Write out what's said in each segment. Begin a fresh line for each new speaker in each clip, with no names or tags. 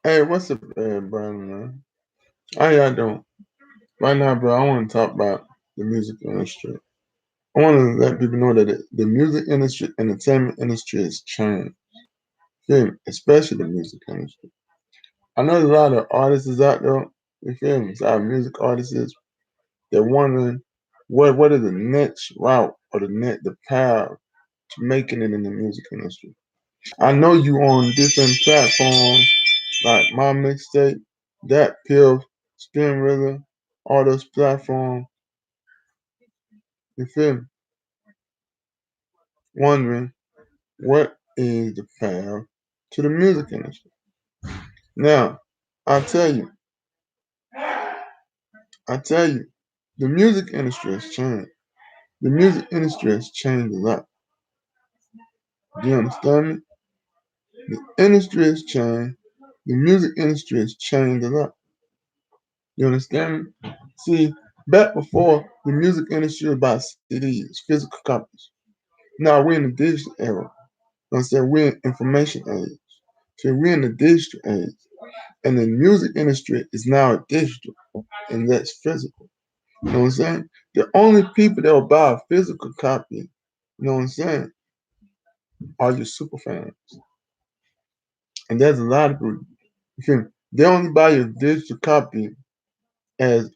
Hey, what's up, Brian, man? How y'all doing? Right now, bro, I want to talk about the music industry. I want to let people know that the music industry, entertainment industry has changed. Feel me? Especially the music industry. I know there's a lot of artists out there, you feel me? A lot of music artists, they're wondering what is the next route or the path to making it in the music industry. I know you on different platforms like My Mixtape, That Pill, Spin Rhythm, all those platforms, you feel me? Wondering what is the path to the music industry. Now, I tell you, I tell you, the music industry has changed. The music industry has changed a lot. Do you understand me? The industry has changed. The music industry has changed a lot. You understand me? See, back before the music industry was about CDs, physical copies. Now we're in the digital era. I'm saying we're in information age. So we're in the digital age. And the music industry is now digital and less physical. You know what I'm saying? The only people that will buy a physical copy, you know what I'm saying, are your super fans. And there's a lot of people. You feel me? They only buy your digital copy as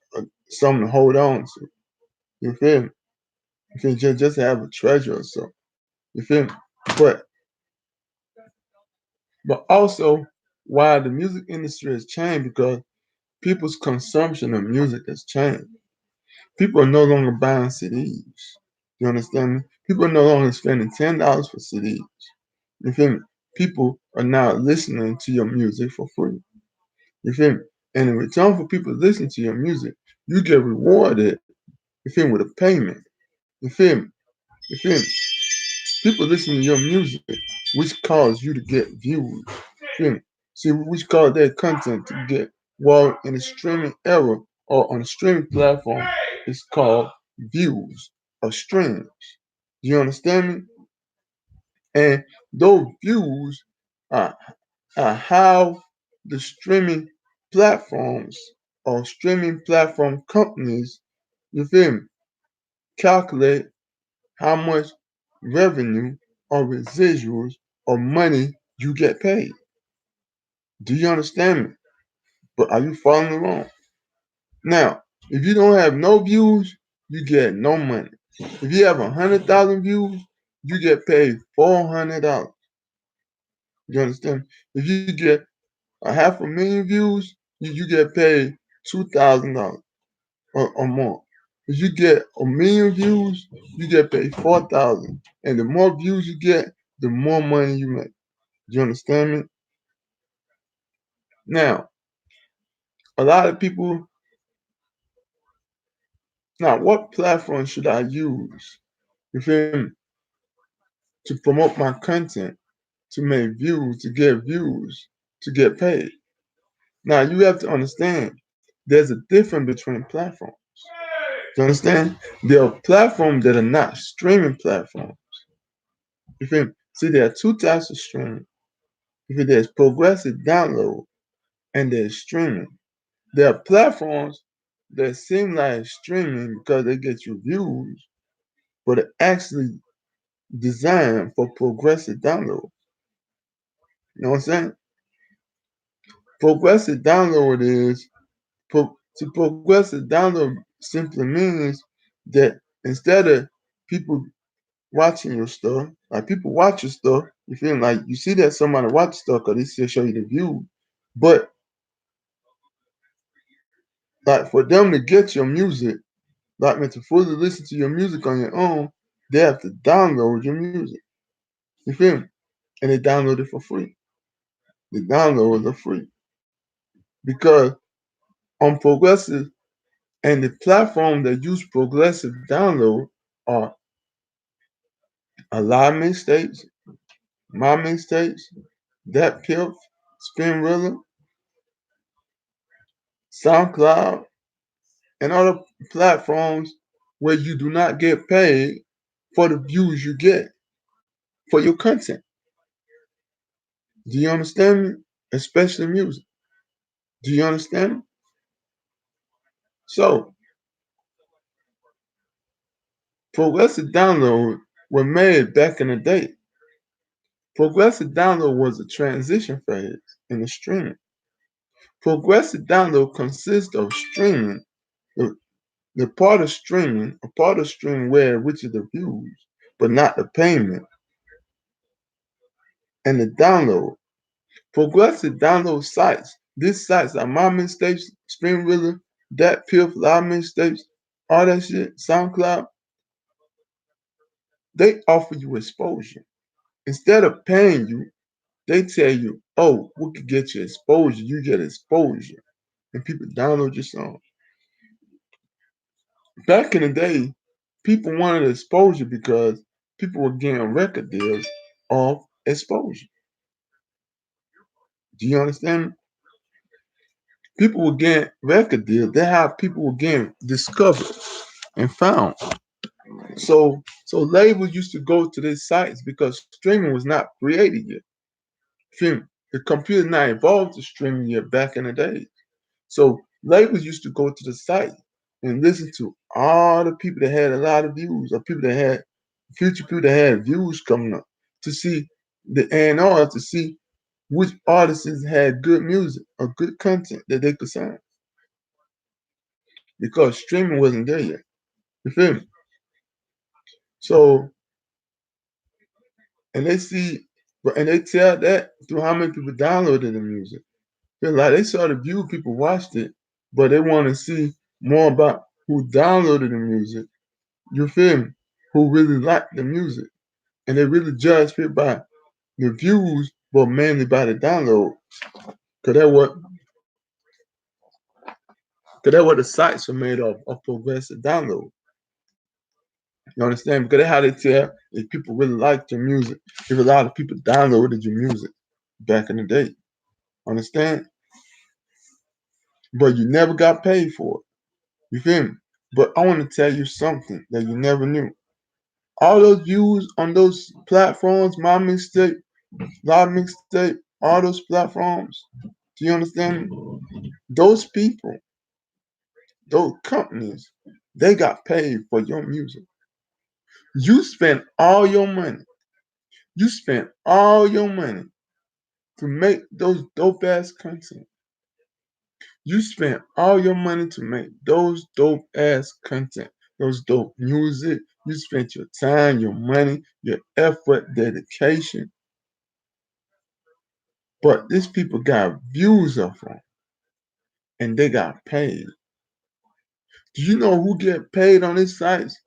something to hold on to. You feel me? You feel me? Just to have a treasure or so. You feel me? But but also why the music industry has changed because people's consumption of music has changed. People are no longer buying CDs. You understand me? People are no longer spending $10 for CDs. You feel me? People are now listening to your music for free. You feel me? And in return for people listening to your music, you get rewarded, you feel me, with a payment. You feel me? You feel me? People listen to your music, which cause you to get views. You feel me? See, which cause their content to get, well, in the streaming era or on a streaming platform, it's called views or streams. You understand me? And those views are, are how the streaming platforms or streaming platform companies, you feel me, calculate how much revenue or residuals or money you get paid. Do you understand me? But are you following along? Now, if you don't have no views, you get no money. If you have 100,000 views, you get paid $400. You understand? If you get a half a million views, you get paid $2,000 or more. If you get a million views, you get paid 4,000. And the more views you get, the more money you make. You understand me? Now, a lot of people. Now, what platform should I use? You feel me? To promote my content, to make views, to get views, to get paid. Now, you have to understand there's a difference between platforms. You understand? There are platforms that are not streaming platforms. You feel me? See, there are two types of streaming. If there's progressive download and there's streaming. There are platforms that seem like streaming because they get you views, but are actually designed for progressive download. You know what I'm saying? Progressive download is to progressive download simply means that instead of people watching your stuff, like people watch your stuff, you feel like you see that somebody watch stuff because they still show you the view, but like for them to get your music, like to fully listen to your music on your own, they have to download your music. You feel me? And they download it for free. The downloads are free because on progressive and the platform that use progressive download are a lot of mixtapes, my mixtapes, that Pimp, Spin Rhythm, SoundCloud, and other platforms where you do not get paid for the views you get for your content. Do you understand me? Especially music. Do you understand me? So, progressive download were made back in the day. Progressive download was a transition phase in the streaming. Progressive download consists of streaming, the, the part of streaming where which is the views, but not the payment, and the download. Progressive download sites. These sites are My Mixtapes, Spin Rhythm, Dat Piff, Live Mixtapes, all that shit, SoundCloud. They offer you exposure. Instead of paying you, they tell you, oh, we could get you exposure. You get exposure. And people download your song. Back in the day, people wanted exposure because people were getting record deals off exposure. Do you understand? People were getting record deals. That's how people were getting discovered and found. So labels used to go to these sites because streaming was not created yet. The computer not evolved to streaming yet back in the day. So labels used to go to the site and listen to all the people that had a lot of views, or people that had future people that had views coming up, to see the A&R, to see which artists had good music or good content that they could sign, because streaming wasn't there yet. You feel me? So, and they see, and they tell that through how many people downloaded the music. Feel like they saw the view, people watched it, but they want to see more about who downloaded the music. You feel me? Who really liked the music, and they really judge it by the views, but mainly by the download. Cause that what the sites are made of progressive download. You understand? Because that's how they tell if people really like your music. If a lot of people downloaded your music back in the day. Understand? But you never got paid for it. You feel me? But I want to tell you something that you never knew. All those views on those platforms, My Mixtape, Live Mixtape, all those platforms, do you understand me? Those people, those companies, they got paid for your music. You spent all your money. You spent all your money to make those dope ass content. You spent all your money to make those dope ass content, those dope music. You spent your time, your money, your effort, dedication. But these people got views off them and they got paid. Do you know who get paid on these sites?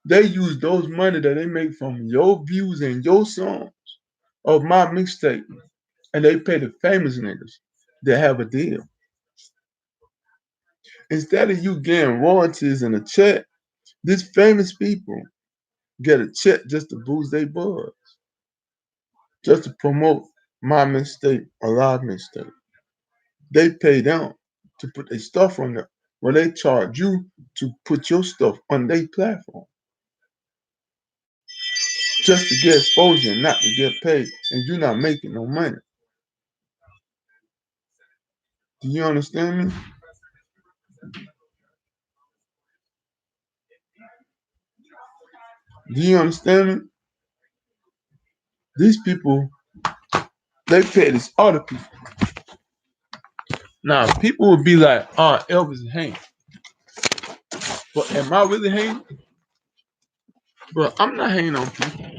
They use those money that they make from your views and your songs of My Mixtape, and they pay the famous niggas that have a deal. Instead of you getting royalties and a check, these famous people get a check just to boost their buzz, just to promote My Mixtape or Live Mixtape. They pay them to put their stuff on there. Well, they charge you to put your stuff on their platform just to get exposure and not to get paid, and you're not making no money. Do you understand me? Do you understand me? These people, they pay these other people. Now, people would be like, oh, Elvis is hating. But am I really hating? But I'm not hating on people.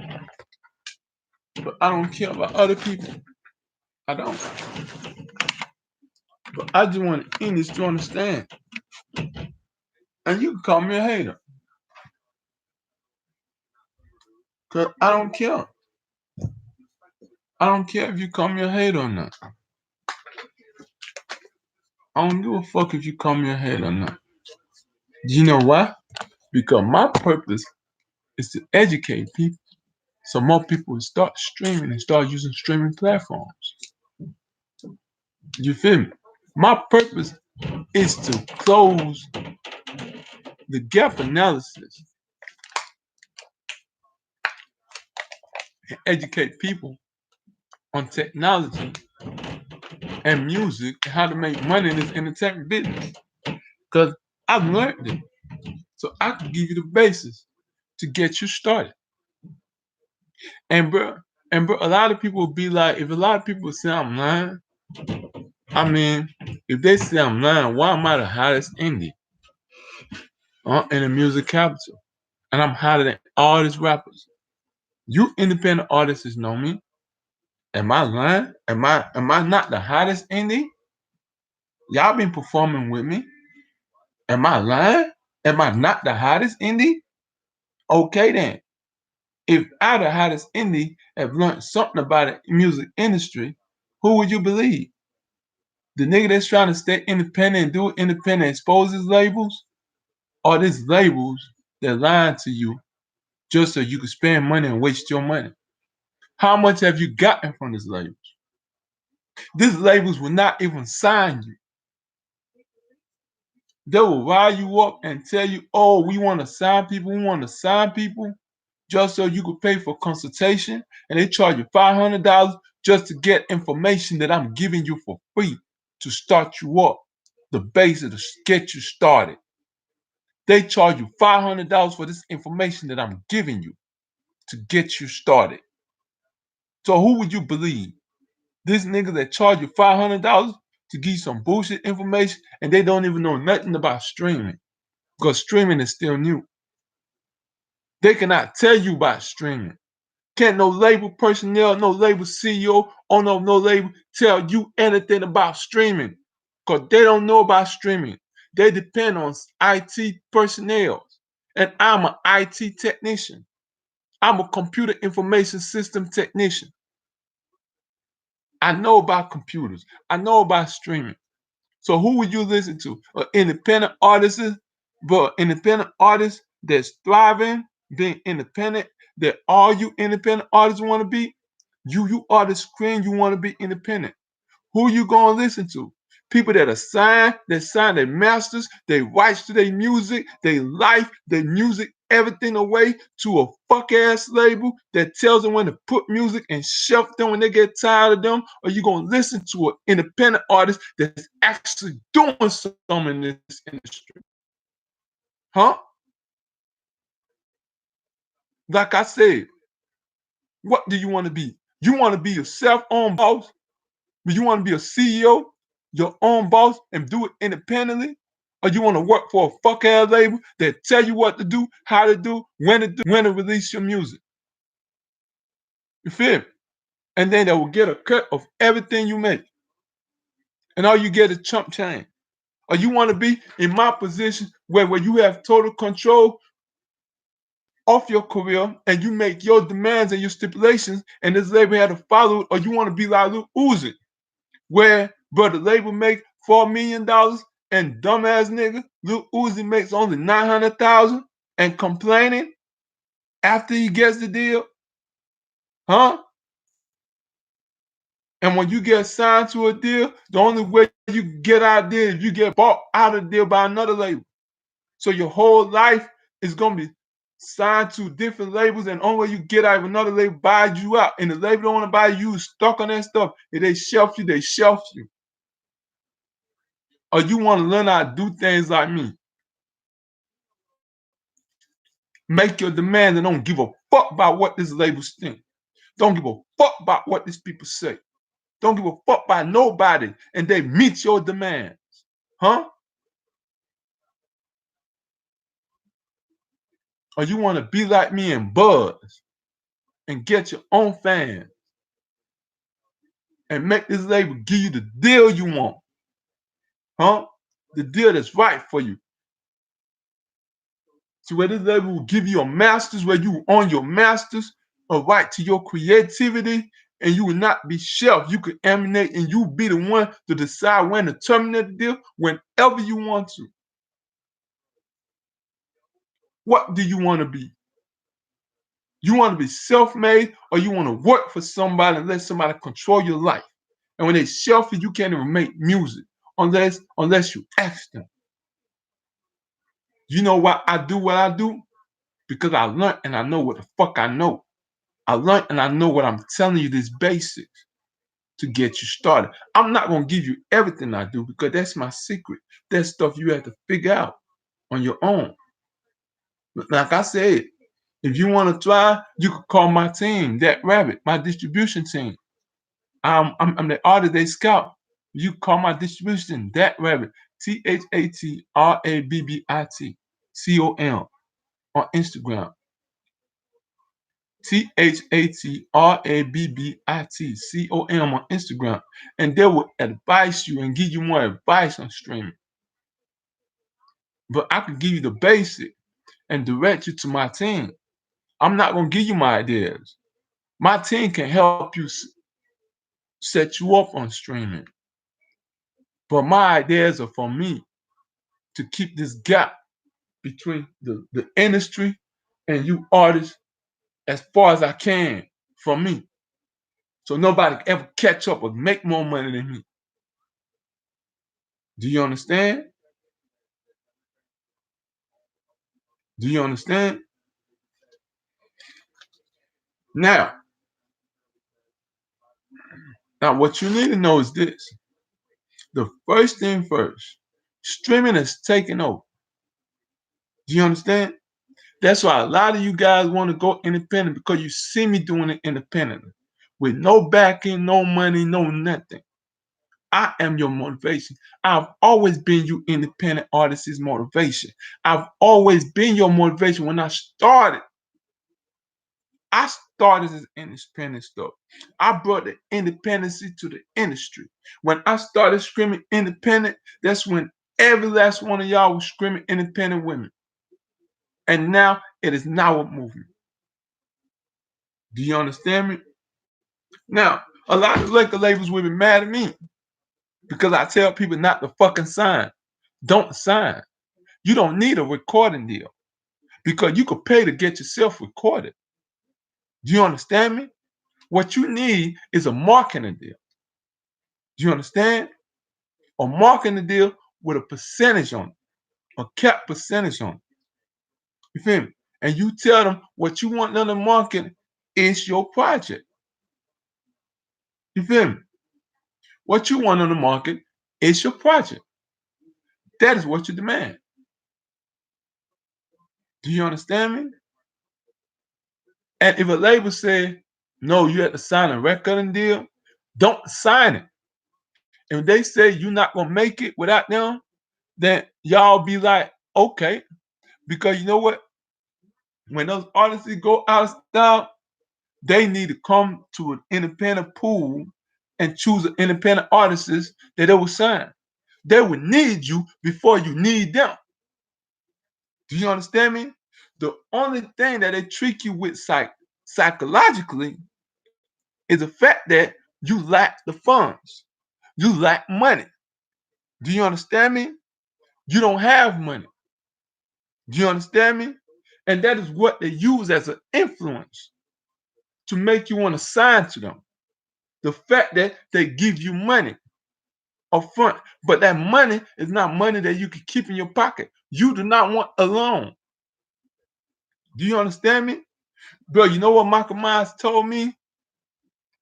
But I don't care about other people. I don't. But I just want English to understand. And you can call me a hater. Because I don't care. I don't care if you call me a hater or not. I don't give a fuck if you call me a hater or not. Do you know why? Because my purpose is to educate people so more people will start streaming and start using streaming platforms. You feel me? My purpose is to close the gap analysis and educate people on technology and music and how to make money in this entertainment business. Because I've learned it. So I can give you the basis to get you started. And bro, a lot of people will be like, if a lot of people say I'm lying, I mean, if they say I'm lying, why am I the hottest indie in the music capital? And I'm hotter than all these rappers. You independent artists know me. Am I lying? Am I not the hottest indie? Y'all been performing with me. Am I lying? Am I not the hottest indie? Okay then. If I the hottest indie have learned something about the music industry, who would you believe? The nigga that's trying to stay independent and do independent expose his labels? Or these labels that lying to you just so you can spend money and waste your money? How much have you gotten from these labels? These labels will not even sign you. They will rile you up and tell you, oh, we want to sign people, just so you could pay for consultation, and they charge you $500 just to get information that I'm giving you for free to start you up, the basis to get you started. They charge you $500 for this information that I'm giving you to get you started. So who would you believe? This nigga that charge you $500 to give you some bullshit information and they don't even know nothing about streaming, because streaming is still new. They cannot tell you about streaming. Can't no label personnel, no label CEO, or no label tell you anything about streaming, because they don't know about streaming. They depend on IT personnel. And I'm an IT technician. I'm a computer information system technician. I know about computers. I know about streaming. So who would you listen to? Independent artists, but independent artists that's thriving, being independent, that all you independent artists want to be? You are the screen, you want to be independent. Who you gonna listen to? People that are signed, that sign their masters, they rights to their music, their life, their music, everything away to a fuck ass label that tells them when to put music and shelf them when they get tired of them? Or you gonna listen to an independent artist that's actually doing something in this industry? Huh? Like I said, what do you want to be? You want to be a self-owned boss? You want to be a CEO, your own boss, and do it independently? Or you want to work for a fuck ass label that tell you what to do, how to do, when to release your music? You feel me? And then they will get a cut of everything you make. And all you get is chump change. Or you want to be in my position where you have total control of your career and you make your demands and your stipulations and this label had to follow it? Or you want to be like Lil Uzi, where the label make $4 million and dumbass nigga Lil Uzi makes only 900,000 and complaining after he gets the deal? Huh? And when you get signed to a deal, the only way you get out of there is you get bought out of the deal by another label. So your whole life is gonna be signed to different labels, and only way you get out of another label buys you out. And the label don't want to buy you, stuck on that stuff. If they shelf you, they shelf you. Or you want to learn how to do things like me. Make your demand and don't give a fuck about what this label think. Don't give a fuck about what these people say. Don't give a fuck about nobody, and they meet your demands. Huh? Or you want to be like me and buzz and get your own fans and make this label give you the deal you want? Huh? The deal that's right for you. So where this label will give you a master's, where you own your master's, a right to your creativity, and you will not be shelved. You can emanate and you be the one to decide when to terminate the deal whenever you want to. What do you want to be? You want to be self-made, or you want to work for somebody and let somebody control your life? And when they shelf you, you can't even make music unless you ask them. You know why I do what I do? Because I learned and I know what the fuck I know. I learned and I know what I'm telling you, this basics to get you started. I'm not gonna give you everything I do because that's my secret. That's stuff you have to figure out on your own. Like I said, if you want to try, you could call my team, that rabbit, my distribution team. I'm the Auto Day Scout. You call my distribution, that rabbit, THATRABBIT on Instagram. THATRABBITCOM on Instagram. And they will advise you and give you more advice on streaming. But I can give you the basic and direct you to my team. I'm not gonna give you my ideas. My team can help you set you up on streaming. But my ideas are for me to keep this gap between the industry and you artists as far as I can from me. So nobody can ever catch up or make more money than me. Do you understand? Do you understand? Now, what you need to know is this. The first thing first, streaming is taking over. Do you understand? That's why a lot of you guys want to go independent because you see me doing it independently with no backing, no money, no nothing. I am your motivation. I've always been you independent artist's motivation. I've always been your motivation. When I started as independent stuff. I brought the independency to the industry. When I started screaming independent, that's when every last one of y'all was screaming independent women. And now it is now a movement. Do you understand me? Now, a lot of record labels will be mad at me because I tell people not to fucking sign. Don't sign. You don't need a recording deal because you could pay to get yourself recorded. Do you understand me? What you need is a marketing deal. Do you understand? A marketing deal with a percentage on it, a capped percentage on it. You feel me? And you tell them what you want them to market is your project. You feel me? What you want on the market is your project. That is what you demand. Do you understand me? And if a label say, no, you have to sign a recording deal, don't sign it. If they say you're not gonna make it without them, then y'all be like, okay, because you know what? When those artists go out of style, they need to come to an independent pool and choose an independent artist that they will sign. They will need you before you need them. Do you understand me? The only thing that they trick you with psychologically is the fact that you lack the funds. You lack money. Do you understand me? You don't have money. Do you understand me? And that is what they use as an influence to make you want to sign to them. The fact that they give you money up front, but that money is not money that you can keep in your pocket. You do not want a loan. Do you understand me? Bro, you know what Michael Myers told me?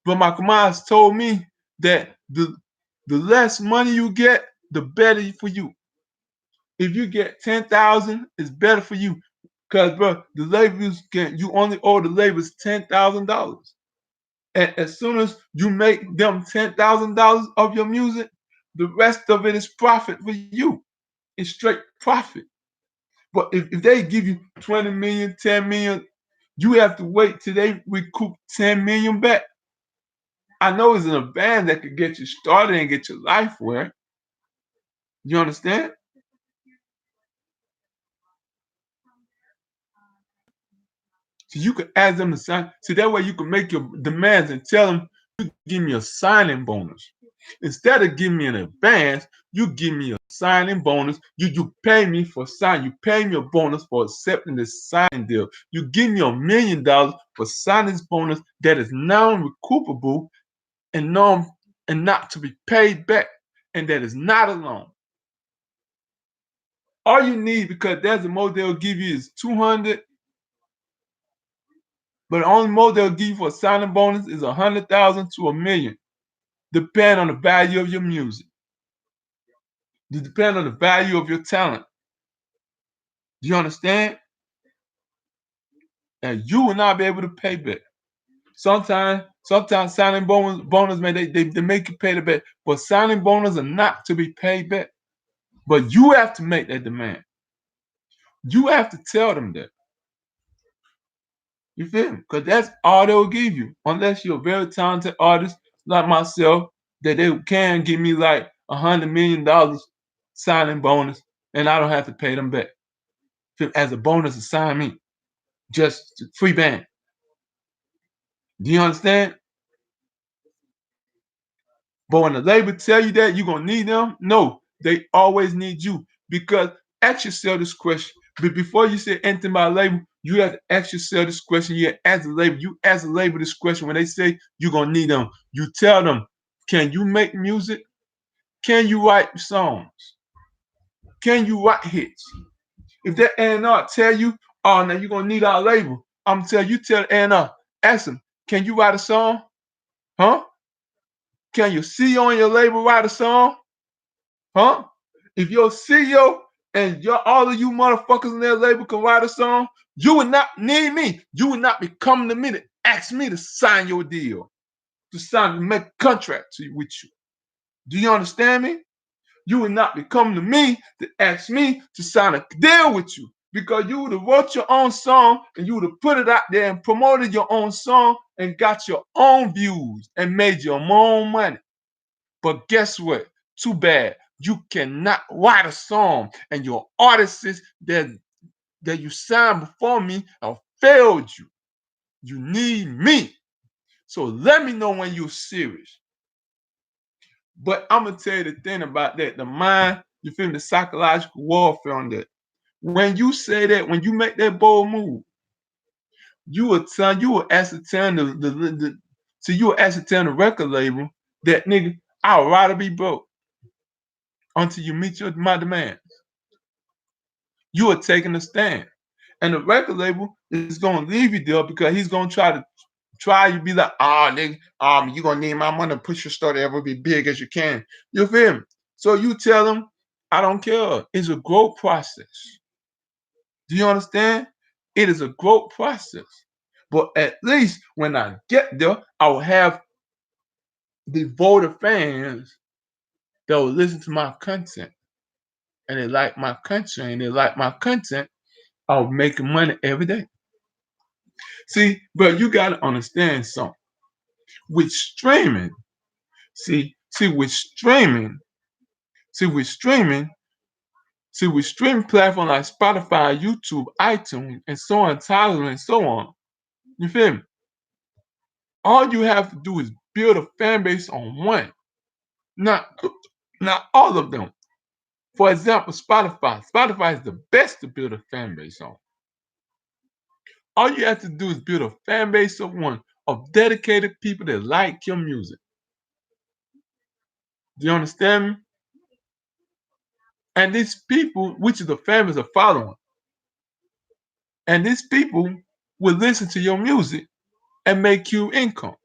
But Michael Myers told me that the less money you get, the better for you. If you get 10,000, it's better for you. Cause bro, the labels you only owe the labels $10,000. And as soon as you make them $10,000 of your music, the rest of it is profit for you. It's straight profit. But if they give you 20 million, 10 million, you have to wait till they recoup 10 million back. I know it's in a band that could get you started and get your life where. You understand? So you can ask them to sign. See, that way you can make your demands and tell them, you give me a signing bonus. Instead of giving me an advance, you give me a signing bonus. You pay me for signing. You pay me a bonus for accepting this signing deal. You give me $1 million for signing this bonus that is non-recoupable and not to be paid back, and that is not a loan. All you need, because there's a most they'll give you is 200, but the only most they'll give you for a signing bonus is 100,000 to 1 million, depending on the value of your music. It depends on the value of your talent. Do you understand? And you will not be able to pay back. Sometimes signing bonus man, they make you pay the back, but signing bonus are not to be paid back. But you have to make that demand. You have to tell them that. You feel me? Because that's all they'll give you. Unless you're a very talented artist like myself, that they can give me like $100 million signing bonus, and I don't have to pay them back as a bonus to sign me. Just free band. Do you understand? But when the label tell you that you're gonna need them, no, they always need you. Because ask yourself this question. But before you say anything about label, you have to ask yourself this question. You ask the label, this question when they say you're gonna need them. You tell them, can you make music? Can you write songs? Can you write hits? If that A&R tell you, oh, now you're gonna need our label, I'm gonna tell A&R, ask them, can you write a song? Huh? Can your CEO on your label write a song? Huh? If your CEO and all of you motherfuckers in their label can write a song, you would not need me. You would not be coming to me to ask me to sign your deal, to make a contract with you. Do you understand me? You would not be coming to me to ask me to sign a deal with you, because you would have wrote your own song and you would have put it out there and promoted your own song and got your own views and made your own money. But guess what? Too bad. You cannot write a song, and your artists that you signed before me have failed you. You need me. So let me know when you're serious. But I'm gonna tell you the thing about that, the mind, you feel me, the psychological warfare on that. When you say that, when you make that bold move, you will ascertain you will ascertain the record label that nigga, I'd rather be broke until you meet my demands. You are taking a stand. And the record label is gonna leave you there because he's gonna try you be like, oh nigga, you're gonna need my money to push your store to ever be big as you can. You feel me? So you tell them, I don't care. It's a growth process. Do you understand? It is a growth process. But at least when I get there, I will have devoted fans that will listen to my content. And they like my content, and they like my content, I'll make money every day. See, but you gotta understand something. With streaming, with streaming, with streaming, with streaming platforms like Spotify, YouTube, iTunes, and so on, Tidal, and so on. You feel me? All you have to do is build a fan base on one, not all of them. For example, Spotify. Spotify is the best to build a fan base on. All you have to do is build a fan base of one, of dedicated people that like your music. Do you understand me? And these people, which is the fan base, are following. And these people will listen to your music and make you income.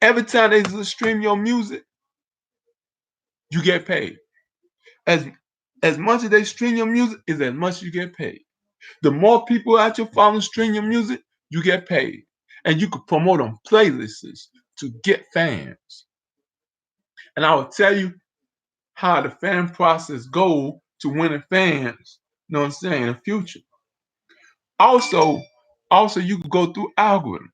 Every time they stream your music, you get paid. As much as they stream your music is as much you get paid. The more people out your following stream your music, you get paid. And you can promote on playlists to get fans. And I will tell you how the fan process goes to winning fans, you know what I'm saying, in the future. Also, you can go through algorithms.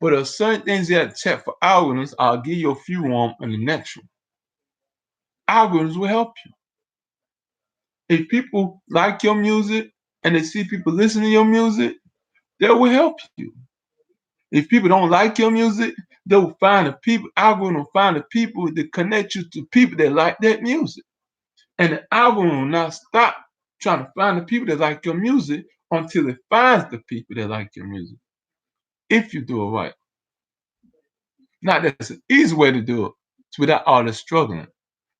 But there are certain things you have to check for algorithms. I'll give you a few on in the next one. Algorithms will help you. If people like your music and they see people listening to your music, they will help you. If people don't like your music, they will find the people, algorithm will find the people that connect you to people that like that music. And the algorithm will not stop trying to find the people that like your music until it finds the people that like your music. If you do it right. Now, that's an easy way to do it. It's without all the struggling.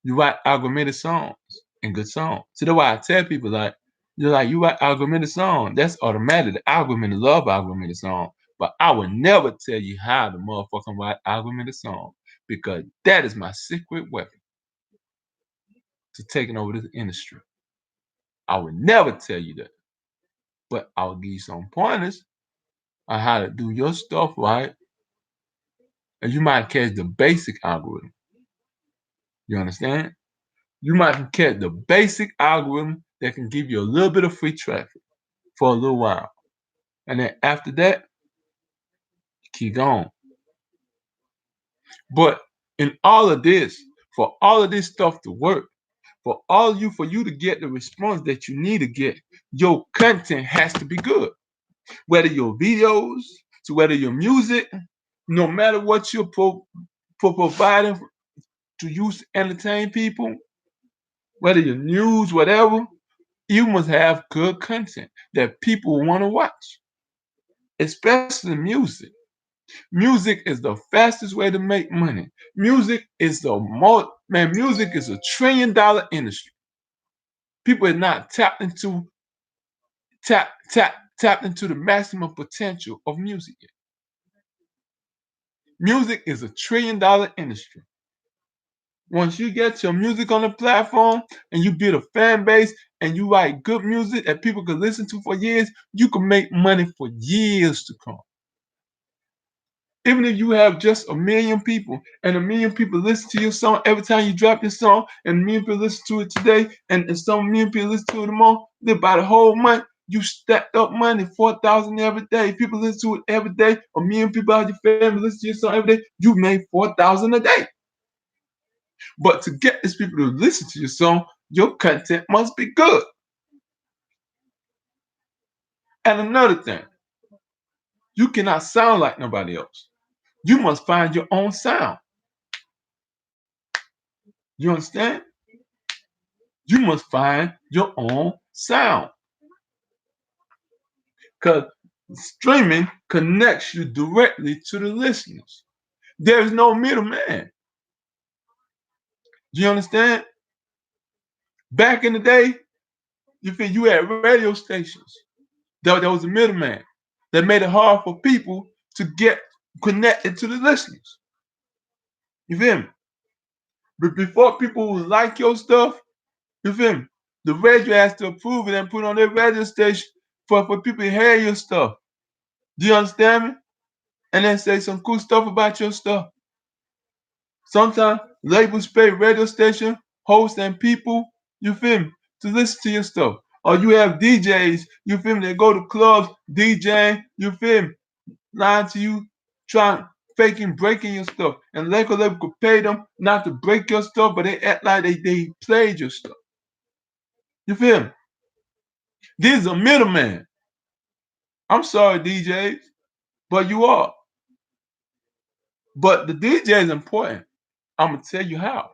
You write algorithmic songs. and good song. So that's why I tell people like, you write argumented song, that's automatic. The argument love argumented song. But I would never tell you how to motherfucking write argumented song because that is my secret weapon to taking over this industry. I would never tell you that. But I'll give you some pointers on how to do your stuff right. And you might catch the basic algorithm. You understand? You might catch the basic algorithm that can give you a little bit of free traffic for a little while. And then after that, keep going. But in all of this, for all of this stuff to work, for you to get the response that you need to get, your content has to be good. Whether your videos, to whether your music, no matter what you're providing to use to entertain people, whether your news, whatever, you must have good content that people want to watch, especially music. Music is the fastest way to make money. Music is music is $1 trillion industry. People are not tapped into the maximum potential of music yet. Music is $1 trillion industry. Once you get your music on the platform and you build a fan base and you write good music that people can listen to for years, you can make money for years to come. Even if you have just 1 million people and 1 million people listen to your song every time you drop your song, and 1 million people listen to it today, and some 1 million people listen to it tomorrow, then by the whole month, you stacked up money, 4,000 every day. People listen to it every day. 1 million people out of your family listen to your song every day. You made 4,000 a day. But to get these people to listen to your song, your content must be good. And another thing, you cannot sound like nobody else. You must find your own sound. You understand? You must find your own sound. Because streaming connects you directly to the listeners. There's no middleman. Do you understand? Back in the day, you had radio stations. There was a middleman that made it hard for people to get connected to the listeners. You feel me? But before people would like your stuff, you feel me? The radio has to approve it and put it on their radio station for people to hear your stuff. Do you understand me? And then say some cool stuff about your stuff. Sometimes labels pay radio station, hosts, and people, you feel me, to listen to your stuff. Or you have DJs, you feel me, they go to clubs, DJing, you feel me, lying to you, trying, faking, breaking your stuff. And record label could pay them not to break your stuff, but they act like they played your stuff. You feel me? This is a middleman. I'm sorry, DJs, but you are. But the DJ is important. I'm gonna tell you how.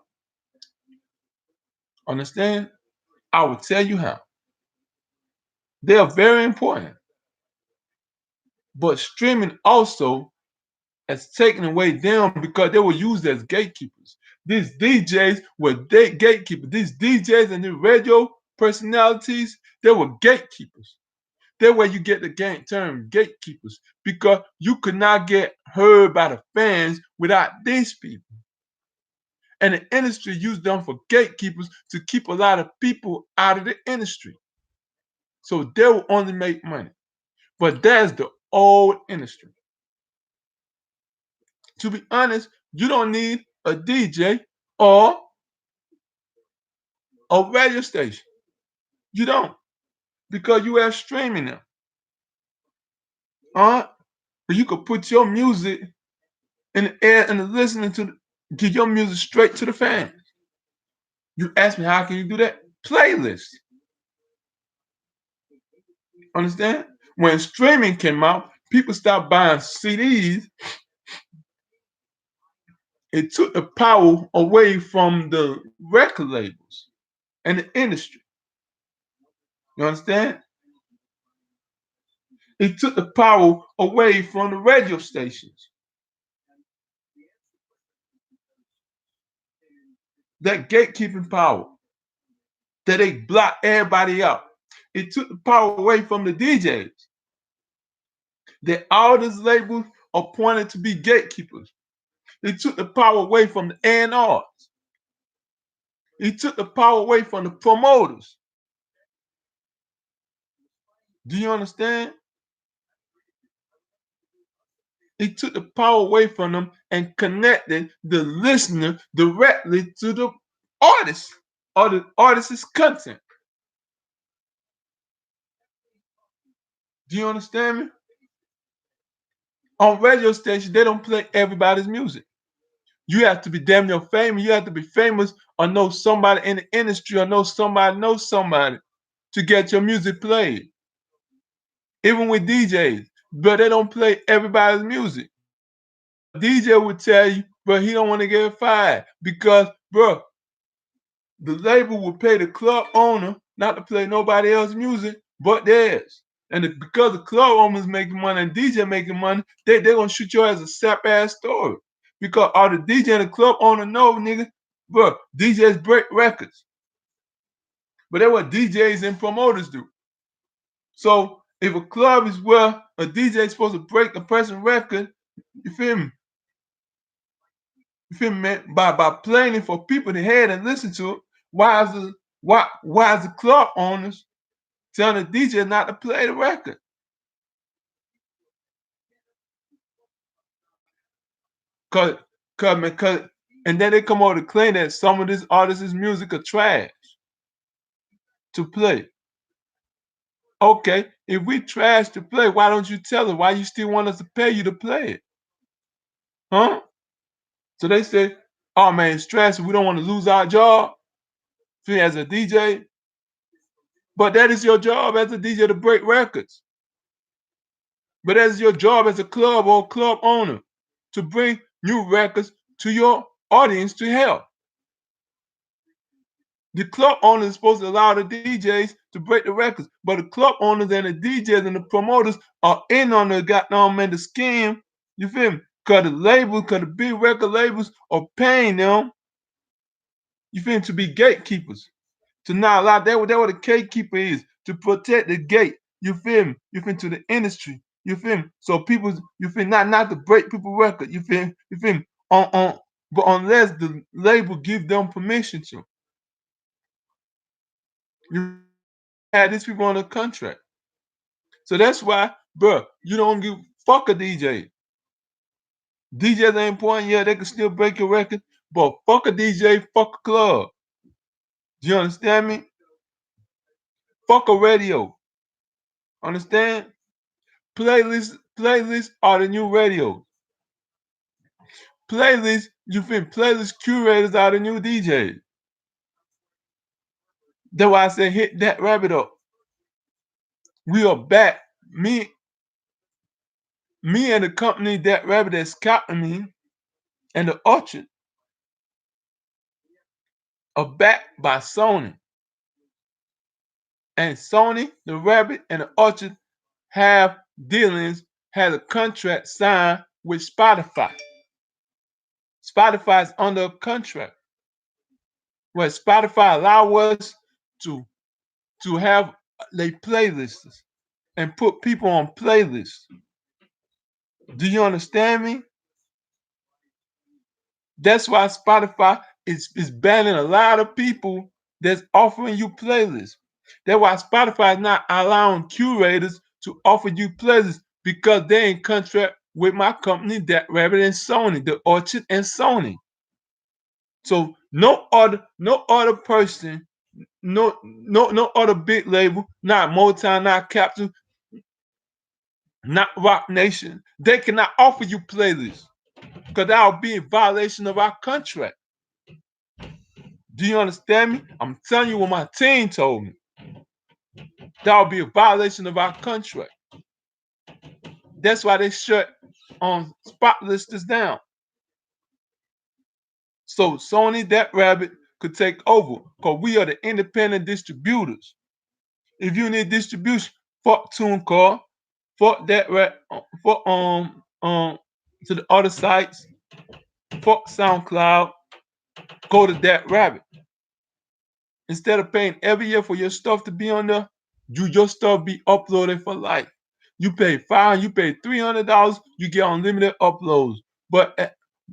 Understand? I will tell you how. They are very important. But streaming also has taken away them because they were used as gatekeepers. These DJs were gatekeepers. These DJs and the radio personalities, they were gatekeepers. That's where you get the term gatekeepers because you could not get heard by the fans without these people. And the industry used them for gatekeepers to keep a lot of people out of the industry. So they will only make money. But that's the old industry. To be honest, you don't need a DJ or a radio station. You don't. Because you have streaming now. But you could put your music in the air and listening to get your music straight to the fans. You ask me how can you do that? Playlist. Understand? When streaming came out, people stopped buying CDs. It took the power away from the record labels and the industry. You understand? It took the power away from the radio stations. That gatekeeping power. that they block everybody out. It took the power away from the DJs. That all these labels appointed to be gatekeepers. It took the power away from the A&Rs. It took the power away from the promoters. Do you understand? It took the power away from them and connected the listener directly to the artist or the artist's content. Do you understand me? On radio stations, they don't play everybody's music. You have to be damn near famous. You have to be famous or know somebody in the industry or know somebody to get your music played. Even with DJs, but they don't play everybody's music. DJ would tell you, but he don't want to get fired because, bro, the label will pay the club owner not to play nobody else's music but theirs. And because the club owner's making money and DJ making money, they're gonna shoot you as a sap ass story. Because all the DJ and the club owner know, nigga, bro, DJs break records. But that's what DJs and promoters do. So if a club is where a DJ is supposed to break a person's record, you feel me? You feel me, man? By playing it for people to hear and listen to it, why is the club owners telling the DJ not to play the record? Cause, cause, and then they come over to claim that some of this artist's music are trash to play. Okay, if we trash to play, why don't you tell us? Why you still want us to pay you to play it? Huh? So they say, oh man, it's trash, we don't want to lose our job as a DJ. But that is your job as a DJ to break records. But that is your job as a club or club owner to bring new records to your audience to help. The club owner is supposed to allow the DJs to break the records, but the club owners and the DJs and the promoters are in on the goddamn man the scam. You feel me? Cause the big record labels are paying them. You feel me? To be gatekeepers, to not allow that. What the gatekeeper is, to protect the gate. You feel me? You feel me? To the industry. You feel me? So people, you feel not to break people record. You feel me? You feel me? But unless the label give them permission to. You had these people on a contract. So that's why, bro, you don't give fuck a DJ. DJs ain't important, yeah, they can still break your record, but fuck a DJ, fuck a club. Do you understand me? Fuck a radio. Understand? Playlists are the new radio. Playlist curators are the new DJs. That's why I said hit that rabbit up. We are back. Me and the company that rabbit that's scouting me and the Orchard are backed by Sony. And Sony, the rabbit, and the Orchard have dealings, has a contract signed with Spotify. Spotify is under a contract where Spotify allow us to have their playlists and put people on playlists. Do you understand me? That's why Spotify is banning a lot of people that's offering you playlists. That's why Spotify is not allowing curators to offer you playlists because they in contract with my company, that Rabbit and Sony, the Orchard and Sony. So no other person, no other big label, not Motown, not Capitol, not Rock Nation, they cannot offer you playlists because that would be in violation of our contract. Do you understand me? I'm telling you what my team told me. That would be a violation of our contract. That's why they shut spot listers down. So Sony, that rabbit, could take over because we are the independent distributors. If you need distribution, fuck TuneCore, fuck that fuck to the other sites, fuck SoundCloud, go to that rabbit. Instead of paying every year for your stuff to be on there, your stuff be uploaded for life. You pay $500, you pay $300, you get unlimited uploads. But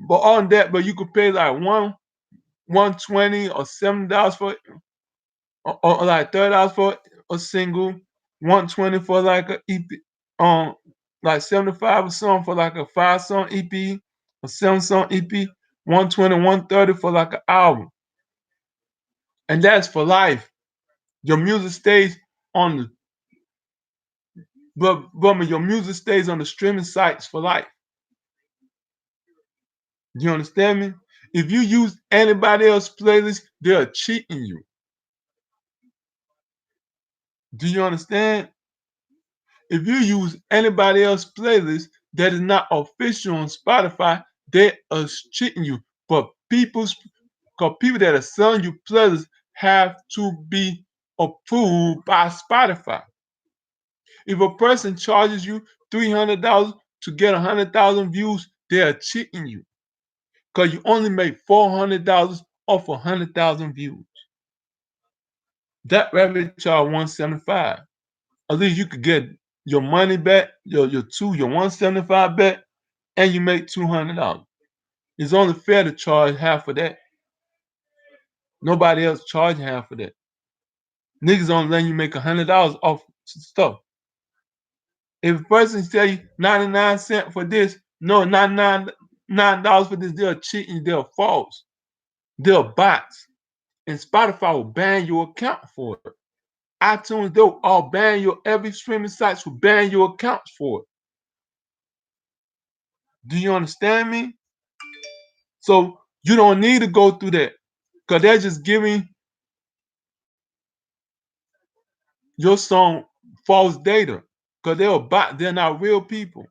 on that, but you could pay like 120 or $70 for it, or like $30 for a single, 120 for like a EP, like 75 or something for like a 5 song EP, a 7 song EP, 120, 130 for like an album. And that's for life. Your music stays on the but your music stays on the streaming sites for life. You understand me? If you use anybody else's playlist, they're cheating you. Do you understand? If you use anybody else's playlist that is not official on Spotify, they are cheating you. But people that are selling you playlists have to be approved by Spotify. If a person charges you $300 to get 100,000 views, they are cheating you because you only make $400 off 100,000 views. That rabbit charge 175. At least you could get your money back, your 175 back, and you make $200. It's only fair to charge half of that. Nobody else charging half of that. Niggas only letting you make $100 off stuff. If a person tell you 99 cents for this, no, $99 for this, they're cheating, they're false, they're bots. And Spotify will ban your account for it. iTunes, they'll all ban your every streaming sites will ban your accounts for it. Do you understand me? So you don't need to go through that because they're just giving your song false data because they're a bot, they're not real people.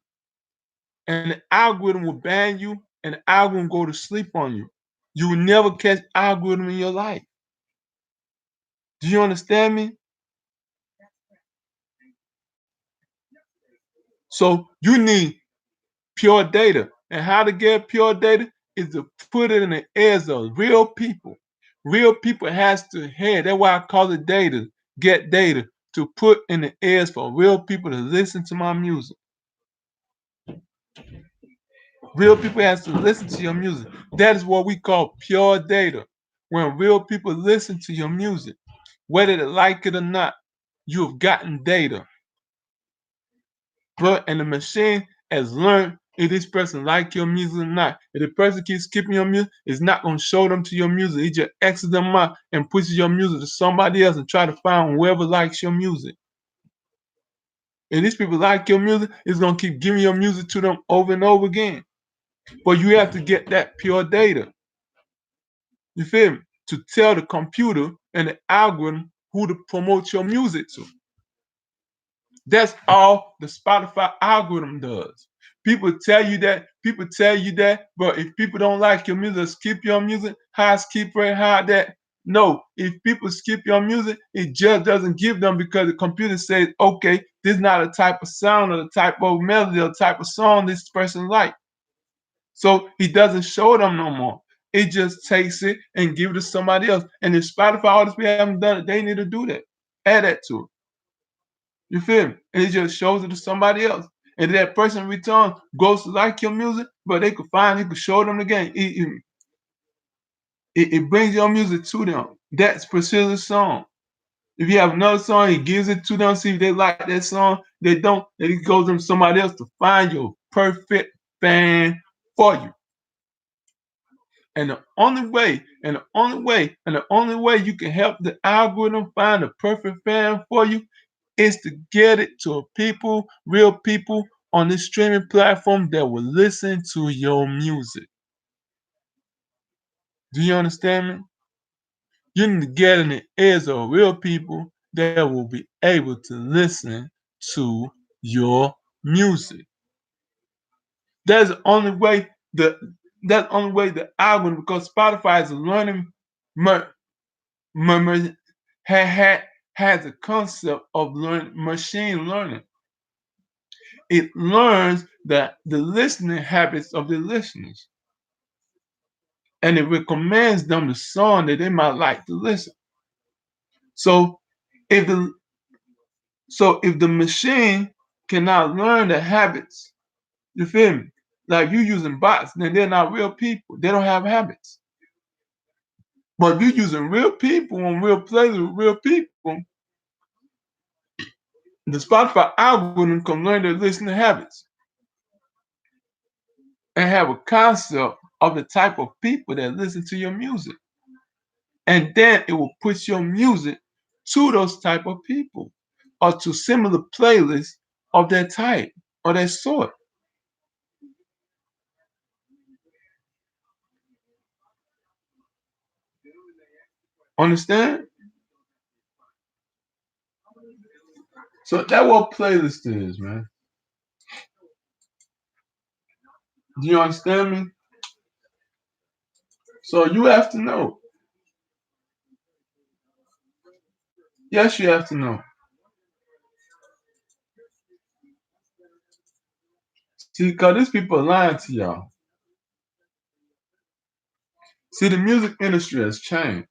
And the algorithm will ban you and the algorithm go to sleep on you. You will never catch algorithm in your life. Do you understand me? So you need pure data. And how to get pure data is to put it in the ears of real people. Real people has to hear. That's why I call it data. Get data to put in the ears for real people to listen to my music. Real people has to listen to your music. That is what we call pure data. When real people listen to your music, whether they like it or not, you have gotten data. But and the machine has learned if this person like your music or not. If the person keeps skipping your music, it's not gonna show them to your music. It just X's them out and pushes your music to somebody else and try to find whoever likes your music. If these people like your music, it's gonna keep giving your music to them over and over again. But you have to get that pure data. You feel me? To tell the computer and the algorithm who to promote your music to. That's all the Spotify algorithm does. People tell you that, but if people don't like your music, skip your music, high skip rate, high that. No, if people skip your music, it just doesn't give them because the computer says, okay, this is not a type of sound or the type of melody or type of song this person like. So he doesn't show them no more. It just takes it and give it to somebody else. And if Spotify artists haven't done it, they need to do that. Add that to it. You feel me? And it just shows it to somebody else. And that person return goes to like your music, but they could find, it could show them again. It brings your music to them. That's Priscilla's song. If you have another song, he gives it to them, see if they like that song. They don't, then it goes to somebody else to find your perfect fan for you. And the only way, and the only way, and the only way you can help the algorithm find the perfect fan for you is to get it to real people on this streaming platform that will listen to your music. Do you understand me? You need to get in the ears of real people that will be able to listen to your music. That's the only way the algorithm, because Spotify is a learning has a concept of machine learning. It learns the listening habits of the listeners, and it recommends them the song that they might like to listen. So if the if the machine cannot learn the habits, you feel me? Like you using bots, then they're not real people. They don't have habits. But if you're using real people on real plays with real people, the Spotify algorithm can learn their listening habits and have a concept of the type of people that listen to your music. And then it will push your music to those type of people or to similar playlists of that type or that sort. Understand? So that's what playlist is, man. Do you understand me? So you have to know. Yes, you have to know. See, because these people are lying to y'all. See, the music industry has changed.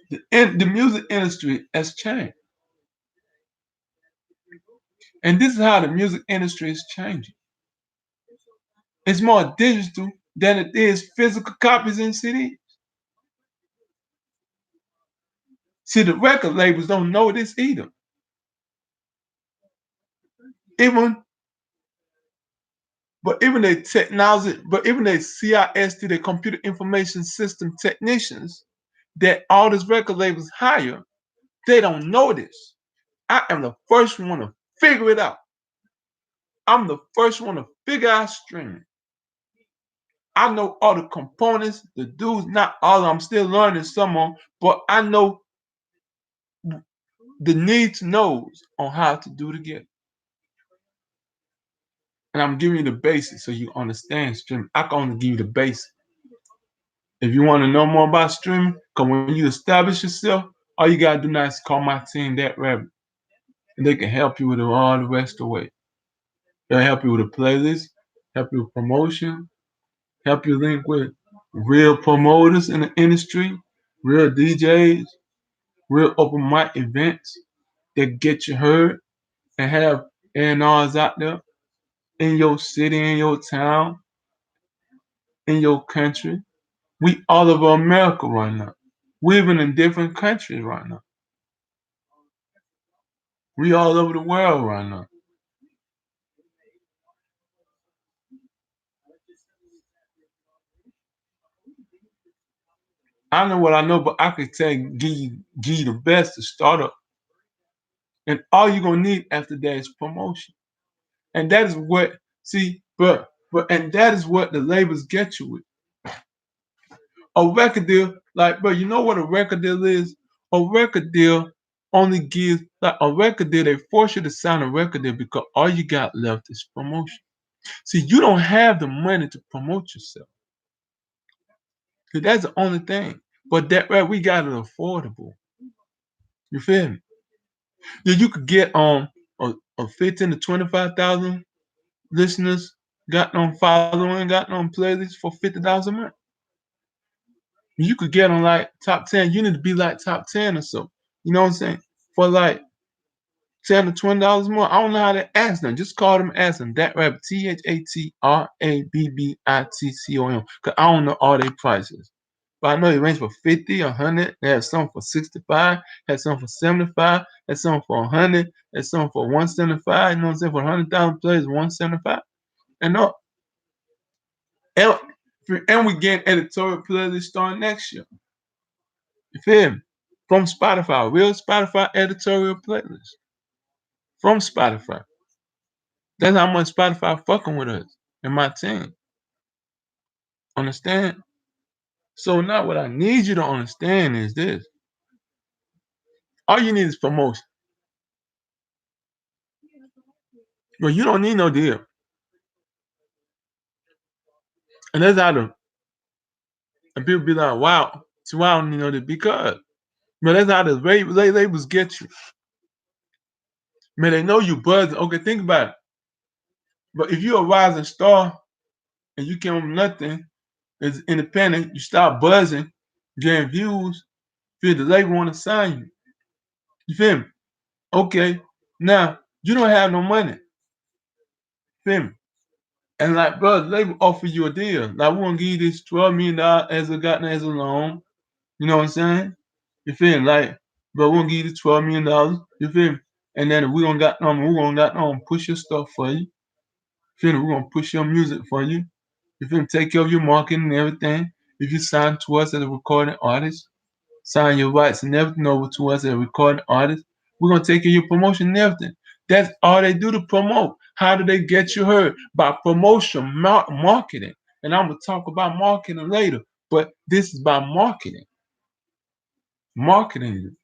The music industry has changed. And this is how the music industry is changing. It's more digital than it is physical copies in CD. See, the record labels don't know this either. Even even their technology, but even their CIST, their computer information system technicians that all these record labels hire, they don't know this. I am the first one to figure it out. I'm the first one to figure out streaming. I know all the components, the dudes, not all of them. I'm still learning some of them, but I know the need to knows on how to do it again. And I'm giving you the basics so you understand streaming. I can only give you the basics. If you want to know more about streaming, because when you establish yourself, all you gotta do now is call my team that rabbit. And they can help you with all the rest of the way. They'll help you with a playlist, help you with promotion, help you link with real promoters in the industry, real DJs, real open mic events that get you heard and have A&Rs out there in your city, in your town, in your country. We all over America right now. We even in different countries right now. We all over the world right now. I know what I know, but I could tell you, give you the best to start up. And all you're gonna need after that is promotion. And that is what see, and that is what the labels get you with. A record deal, like, bro, you know what a record deal is? A record deal only gives like a record deal, they force you to sign a record deal because all you got left is promotion. See, you don't have the money to promote yourself. See, that's the only thing. But that right, we got it affordable. You feel me? Yeah, you could get a 15 to 25,000 listeners, got on following, got on playlists for $50 a month. You could get on like top 10. You need to be like top 10 or so. You know what I'm saying? For like $10 to $20 more. I don't know how to ask them. Just call them, ask them. That rabbit, THATRABBITCOM. Cause I don't know all their prices. But I know it range for 50, 100. They have some for 65, had some for 75, had some for 100, had some for 175. You know what I'm saying? For 100,000 players, 175. And no, and, and we get editorial playlist starting next year. You feel me? From Spotify, real Spotify editorial playlist. From Spotify. That's how much Spotify fucking with us and my team. Understand? So now what I need you to understand is this. All you need is promotion. But you don't need no deal. And that's how the and people be like, wow, so why I don't need no deal? Because man, that's how the labels get you. Man, they know you buzzing. Okay, think about it. But if you're a rising star and you came from nothing, it's independent, you start buzzing, getting views, Feel the label want to sign you. You feel me? Okay. Now you don't have no money. Feel me? And like, bro, the label offer you a deal. Like, we gonna give you this $12 million as a gotten as a loan. You know what I'm saying? You feel me? Like, bro, we gonna give you this $12 million. You feel me? And then we gonna got push your stuff for you. Feel me? We're gonna push your music for you. You feel me? Take care of your marketing and everything. If you sign to us as a recording artist, sign your rights and everything over to us as a recording artist. We're gonna take care of your promotion and everything. That's all they do to promote. How do they get you heard? By promotion, marketing. And I'm gonna talk about marketing later, but this is by marketing. Marketing.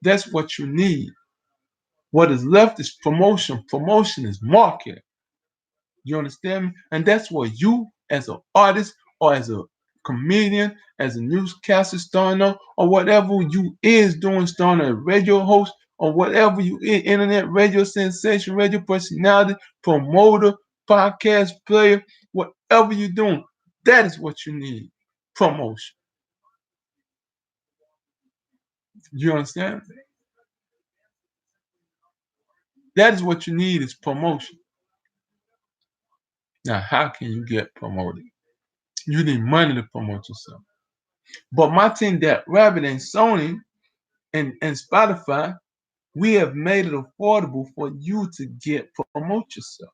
That's what you need. What is left is promotion. Promotion is marketing. You understand me? And that's what you, as an artist or as a comedian, as a newscaster starting up, or whatever you is doing, starting a radio host, or whatever you is, internet radio sensation, radio personality, promoter, podcast player, whatever you're doing, that is what you need. Promotion. You understand? That is what you need is promotion. Now, how can you get promoted? You need money to promote yourself. But my team that Rabbit and Sony and Spotify, we have made it affordable for you to promote yourself,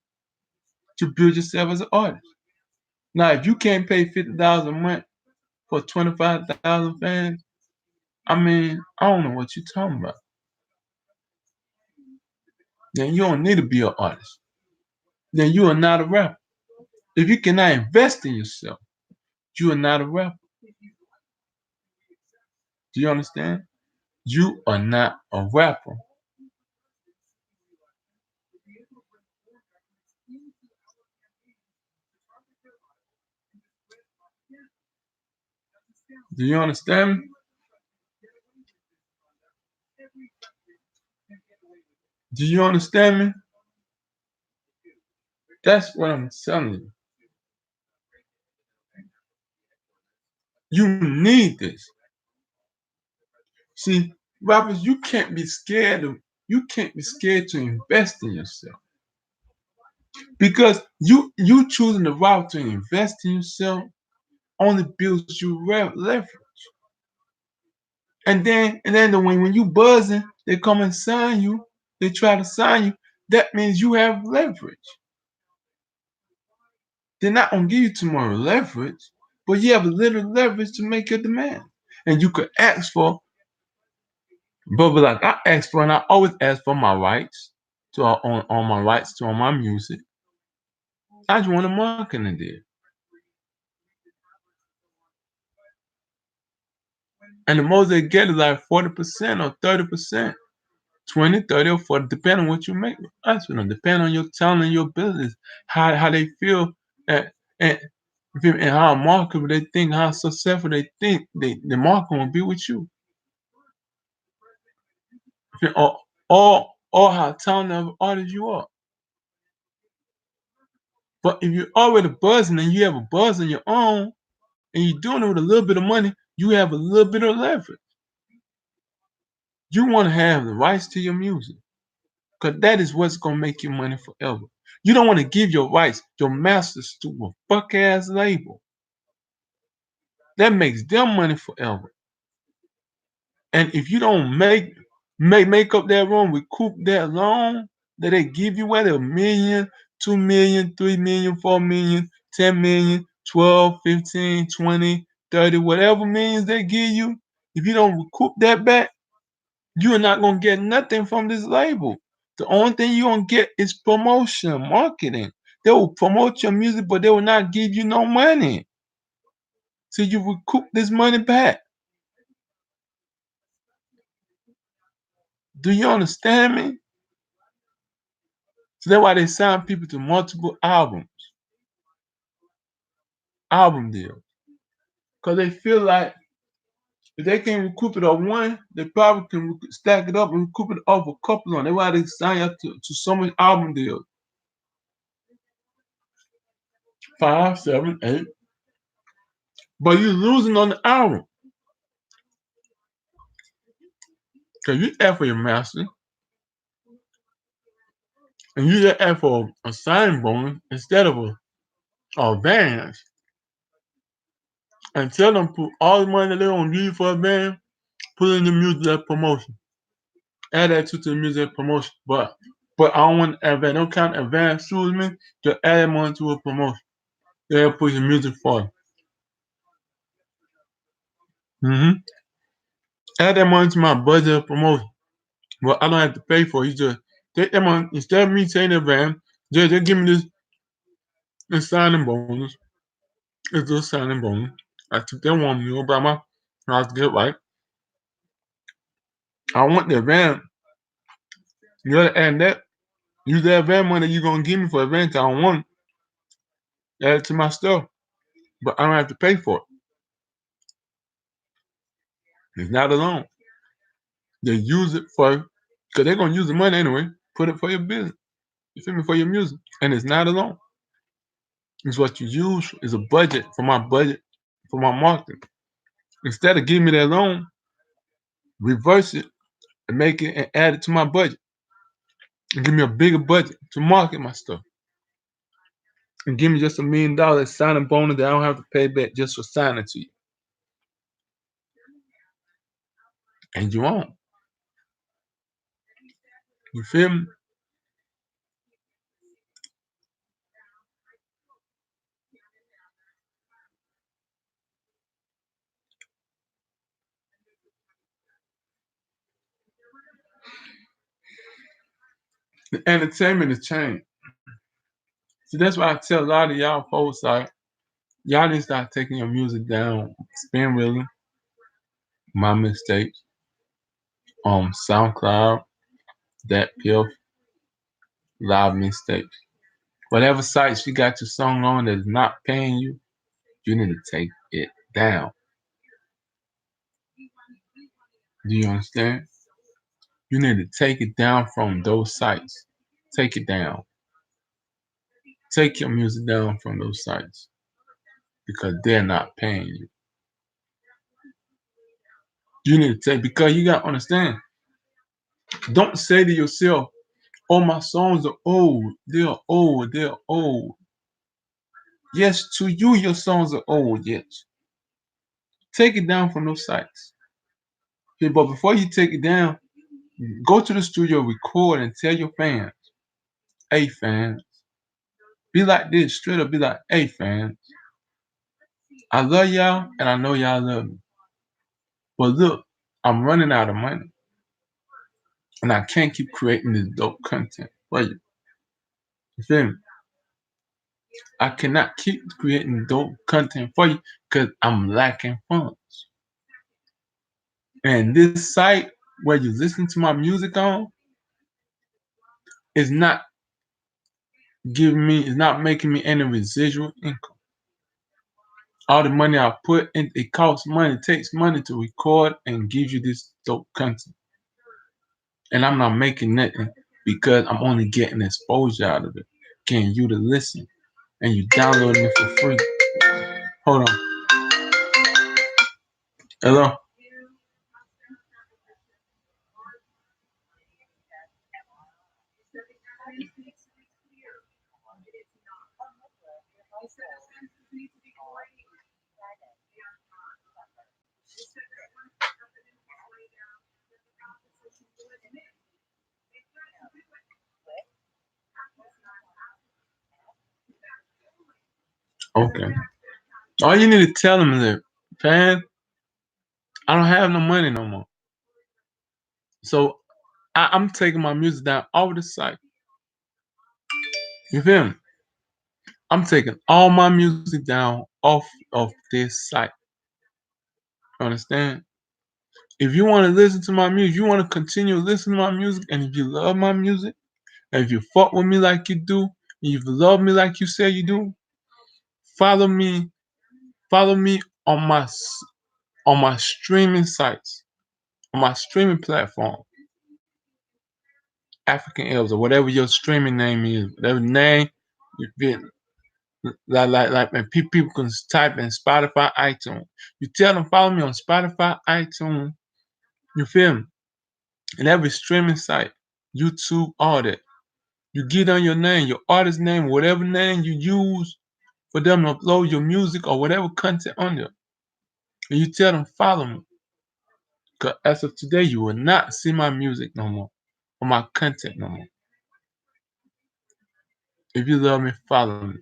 to build yourself as an artist. Now, if you can't pay $50 a month for 25,000 fans, I mean, I don't know what you're talking about. Then you don't need to be an artist. Then you are not a rapper. If you cannot invest in yourself, you are not a rapper. Do you understand? You are not a rapper. Do you understand? Do you understand me? That's what I'm telling you. You need this. See, rappers, you can't be scared to invest in yourself. Because you choosing the route to invest in yourself only builds you leverage. And then when you buzzing, they come and sign you, they try to sign you, that means you have leverage. They're not gonna give you too much leverage, but you have a little leverage to make your demand. And you could ask for, but like I ask for, and I always ask for my rights to on my rights to on my music. I just want a marketing deal. And the most they get is like 40% or 30%, 20, 30, or 40, depending on what you make. That's depending on your talent and your business, how they feel and, and, and how marketable they think, how successful they think the market will be with you. Or, or how talented of an artist you are. But if you're already buzzing and you have a buzz on your own and you're doing it with a little bit of money, you have a little bit of leverage. You want to have the rights to your music because that is what's going to make you money forever. You don't want to give your rights, your masters to a fuck ass label. That makes them money forever. And if you don't make up that room, recoup that loan that they give you, whether $1 million, $2 million, $3 million, $4 million, $10 million, 12, 15, 20, 30, whatever millions they give you, if you don't recoup that back, you're not gonna get nothing from this label. The only thing you're gonna get is promotion, marketing. They will promote your music, but they will not give you no money. So you recoup this money back. Do you understand me? So that's why they sign people to multiple album deals. Because they feel like if they can recoup it on one, they probably can stack it up and recoup it off a couple on. That's why they sign up to so many album deals. 5, 7, 8. But you're losing on the album. Cause you ask for your master and you just ask for a signing bonus instead of a advance and tell them put all the money that they're gonna give you for a band, put it in the music promotion. Add that to the music promotion. But I don't want advance, don't count advance sues me, just add that money to a promotion. They'll put your music for you. Add that money to my budget of promotion. Well, I don't have to pay for it. You just take that money instead of me saying advance, just give me this signing bonus. It's a signing bonus. I took that 1 meal by my house to get right. I want the advance. You gotta add that. Use that advance money you're gonna give me for advance. I don't want it. Add it to my stuff. But I don't have to pay for it. It's not a loan. They use it for because they're gonna use the money anyway. Put it for your business. You feel me? For your music. And it's not a loan. It's what you use is a budget, for my marketing. Instead of giving me that loan, reverse it and make it and add it to my budget. And give me a bigger budget to market my stuff. And give me just $1 million signing bonus that I don't have to pay back just for signing to you. And you won't. You feel me? The entertainment has changed. See, that's why I tell a lot of y'all folks like y'all need to start taking your music down. Spin Wheeling, My Mistakes, SoundCloud, That Piff, Live Mistakes. Whatever sites you got your song on that is not paying you, you need to take it down. Do you understand? You need to take it down from those sites. Take it down. Take your music down from those sites because they're not paying you. You need to take because you gotta understand. Don't say to yourself, "Oh, my songs are old. They're old. They're old." Yes, to you, your songs are old. Yes. Take it down from those sites. Okay, but before you take it down, go to the studio, record, and tell your fans, "Hey, fans, be like this." Straight up, be like, "Hey, fans, I love y'all, and I know y'all love me. But look, I'm running out of money, and I can't keep creating this dope content for you. You feel me? I cannot keep creating dope content for you because I'm lacking funds. And this site where you listen to my music on is not is not making me any residual income. All the money I put in, it costs money, it takes money to record and give you this dope content. And I'm not making nothing because I'm only getting exposure out of it. Getting you to listen and you downloading it for free. Hold on. Hello? Okay. All you need to tell them is that, "Fan, I don't have no money no more. So I'm taking my music down all the site." You feel me? I'm taking all my music down off of this site. Understand? If you want to listen to my music, you want to continue listening to my music, and if you love my music, and if you fuck with me like you do, and if you love me like you say you do, follow me. Follow me on my streaming sites, on my streaming platform, African Elves, or whatever your streaming name is, whatever name you feel. Like when people can type in Spotify, iTunes. You tell them follow me on Spotify, iTunes. You feel me? And every streaming site, YouTube, all that. You get on your name, your artist name, whatever name you use for them to upload your music or whatever content on there. And you tell them, follow me. Because as of today, you will not see my music no more or my content no more. If you love me, follow me.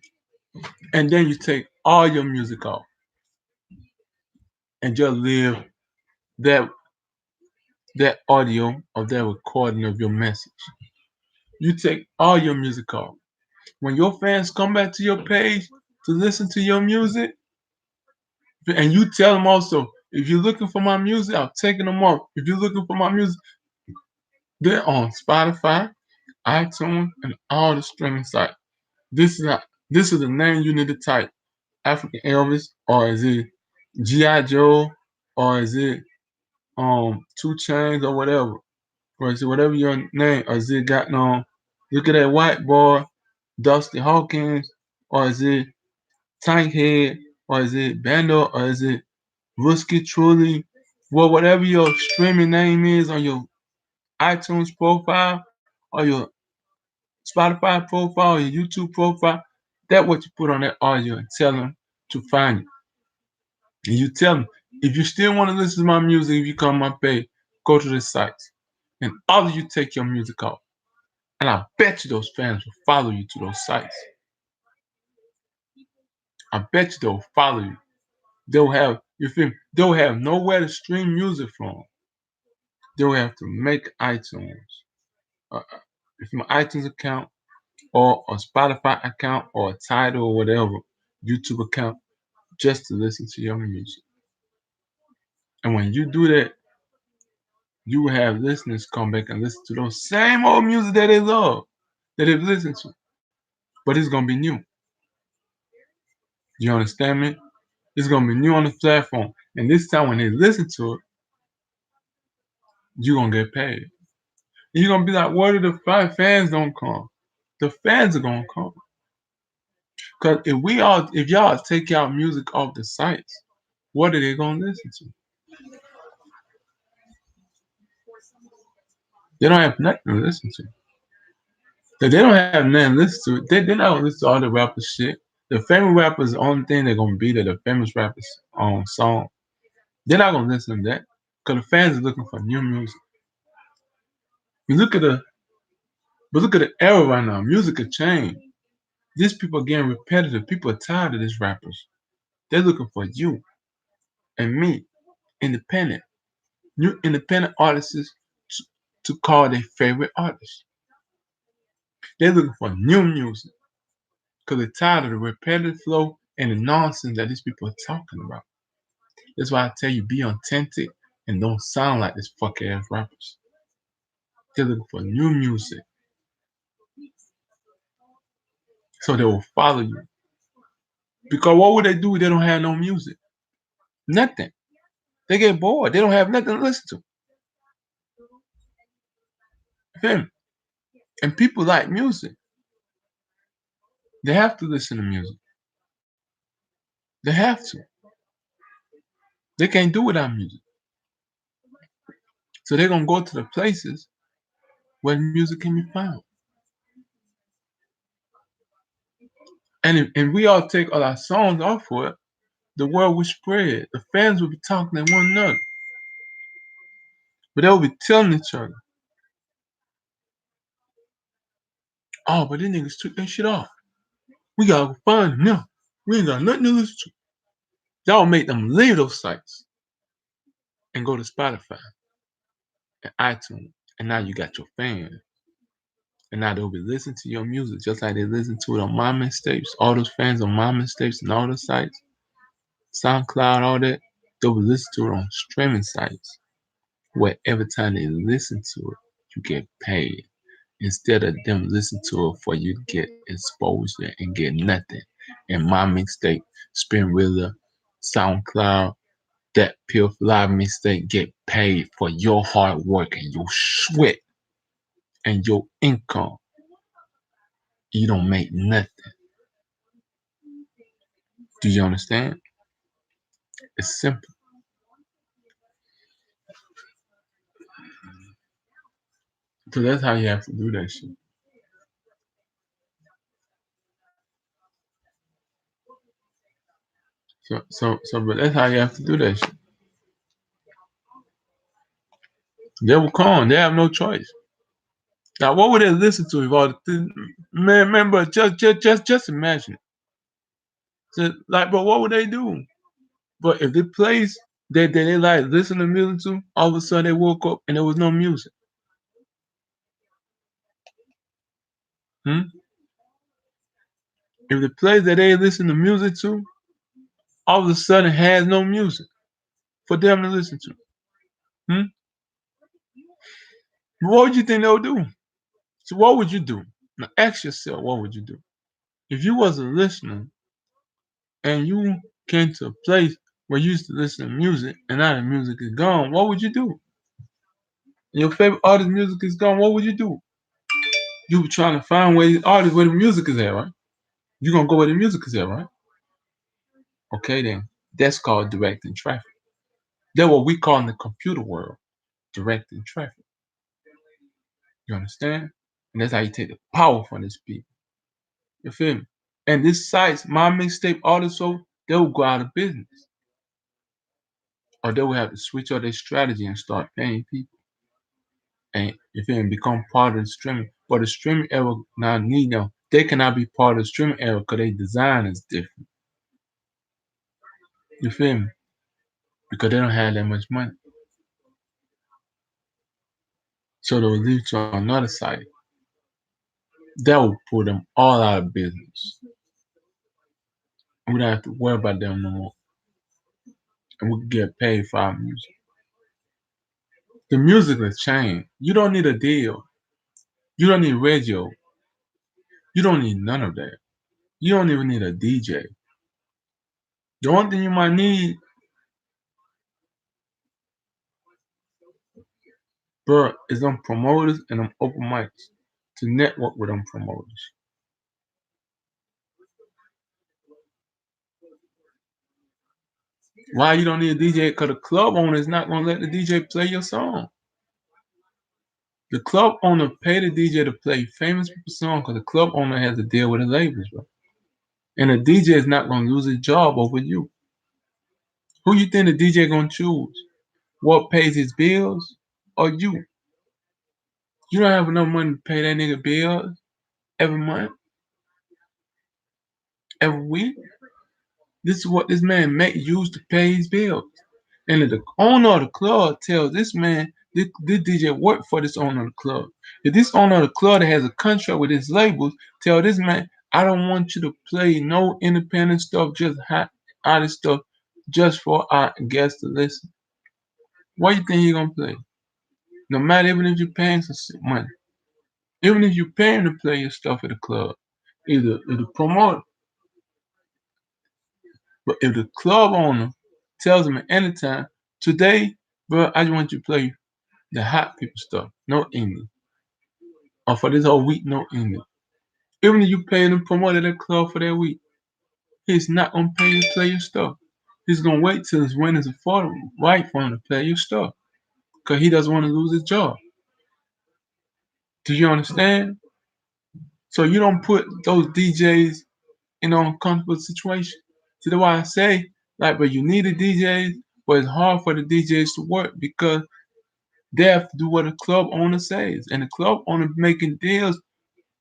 And then you take all your music off and just leave that that audio of that recording of your message. You take all your music off. When your fans come back to your page to listen to your music, and you tell them also, if you're looking for my music, I'm taking them off. If you're looking for my music, they're on Spotify, iTunes, and all the streaming sites. This is the name you need to type. African Elvis, or is it G.I. Joe, or is it 2 Chainz or whatever. Or is it whatever your name, or is it got no look at that white boy, Dusty Hawkins, or is it Tank Head, or is it Bando, or is it Rusky Truly? Well, whatever your streaming name is on your iTunes profile or your Spotify profile or your YouTube profile, that's what you put on that audio and tell them to find you. And you tell them, if you still want to listen to my music, if you come on my page, go to the sites. And all of you take your music off. And I bet you those fans will follow you to those sites. I bet you they'll follow you. They'll have, you feel me? They'll have nowhere to stream music from. They'll have to make iTunes. If my iTunes account or a Spotify account or a Tidal or whatever YouTube account just to listen to your music. And when you do that, you will have listeners come back and listen to those same old music that they love, that they've listened to. But it's gonna be new. You understand me? It's gonna be new on the platform. And this time when they listen to it, you're gonna get paid. You're gonna be like, where did the fans don't come? The fans are gonna come. Cause if y'all take y'all music off the sites, what are they gonna listen to? They don't have nothing to listen to. If they don't have nothing to listen to, they're not gonna listen to all the rapper shit. The famous rappers, the only thing they're gonna be that the famous rappers on song. They're not gonna listen to that. Cause the fans are looking for new music. You look at the era right now, music has changed. These people are getting repetitive. People are tired of these rappers. They're looking for you and me, independent, new independent artists to call their favorite artists. They're looking for new music because they're tired of the repetitive flow and the nonsense that these people are talking about. That's why I tell you, be authentic and don't sound like these fuck ass rappers. They're looking for new music so they will follow you. Because what would they do if they don't have no music? Nothing. They get bored. They don't have nothing to listen to. Feel me? And people like music. They have to listen to music. They have to. They can't do without music. So they're gonna go to the places where music can be found. And if we all take all our songs off for it, the word will spread. The fans will be talking to one another. But they'll be telling each other, oh, but these niggas took that shit off. We gotta go find them now. We ain't got nothing to listen to. Y'all make them leave those sites and go to Spotify and iTunes. And now you got your fans. And now they'll be listening to your music just like they listen to it on my mixtapes. All those fans on my mixtapes and all the sites, SoundCloud, all that, they'll be listening to it on streaming sites where every time they listen to it, you get paid. Instead of them listening to it for you to get exposure and get nothing. And my mixtape, Spin Wheeler, SoundCloud, that Pure Live mixtape get paid for your hard work and your sweat and your income. You don't make nothing. Do you understand? It's simple. So that's how you have to do that shit. But that's how you have to do that shit. They will come. They have no choice. Now, what would they listen to if all the man, but just imagine. So, like, but what would they do? But if the place that they like listen to music to, all of a sudden they woke up and there was no music. Hmm? If the place that they listen to music to, all of a sudden has no music for them to listen to. Hmm? What would you think they'll do? So what would you do? Now ask yourself, what would you do? If you was a listener and you came to a place where you used to listen to music and now the music is gone, what would you do? Your favorite artist music is gone, what would you do? You were trying to find where the artist where the music is at, right? You're gonna go where the music is at, right? Okay then. That's called directing traffic. That's what we call in the computer world directing traffic. You understand? And that's how you take the power from these people. You feel me? And this sites, my mixtape artists, so they will go out of business. Or they will have to switch up their strategy and start paying people. And you feel me? Become part of the streaming. But the streaming era now need them. They cannot be part of the streaming era because their design is different. You feel me? Because they don't have that much money. So they'll leave to another site. That will put them all out of business. We don't have to worry about them no more. And we can get paid for our music. The music has changed. You don't need a deal. You don't need radio. You don't need none of that. You don't even need a DJ. The only thing you might need, bro, is them promoters and them open mics to network with them promoters. Why you don't need a DJ? Because the club owner is not going to let the DJ play your song. The club owner pay the DJ to play famous people's song because the club owner has to deal with the labels, bro. And the DJ is not going to lose his job over you. Who you think the DJ going to choose? What pays his bills or you? You don't have enough money to pay that nigga bills every month, every week. This is what this man use to pay his bills. And if the owner of the club tells this man, this DJ work for this owner of the club. If this owner of the club that has a contract with his labels, tell this man, I don't want you to play no independent stuff, just hot artist stuff, just for our guests to listen. What you think he gonna play? No matter even if you're paying some money. Even if you pay him to play your stuff at the club, either the promoter, but if the club owner tells him at any time, today, bro, I just want you to play the hot people stuff, no English. Or for this whole week, no English. Even if you pay the promoter at that club for that week, he's not gonna pay you to play your stuff. He's gonna wait till his winnings affordable, right for him to play your stuff. Cause he doesn't want to lose his job. Do you understand? So you don't put those DJs in an uncomfortable situation. See, that's why I say, like, but you need the DJs, but it's hard for the DJs to work because they have to do what the club owner says. And the club owner making deals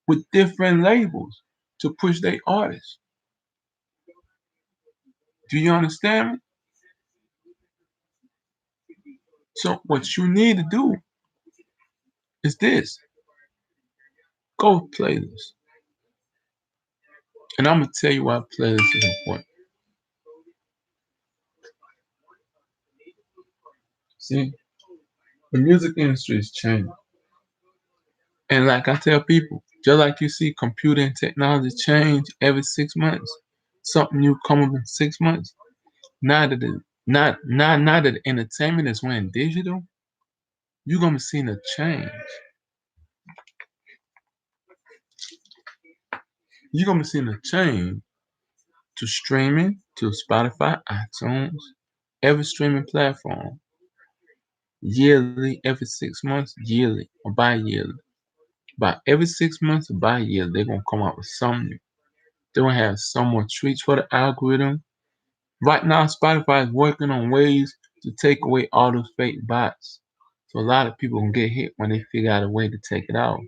with different labels to push their artists. Do you understand me? So what you need to do is this. Go playlist. And I'm gonna tell you why playlist is important. See, the music industry is changing. And like I tell people, just like you see computer and technology change every 6 months, something new come up in 6 months. Now that now that entertainment is went digital, you're gonna be seeing a change. You're gonna be seeing a change to streaming, to Spotify, iTunes, every streaming platform. yearly, every 6 months, yearly or bi-yearly. About every 6 months or bi-yearly, they're gonna come out with something new. They're gonna have some more treats for the algorithm. Right now, Spotify is working on ways to take away all those fake bots. So a lot of people gonna get hit when they figure out a way to take it out.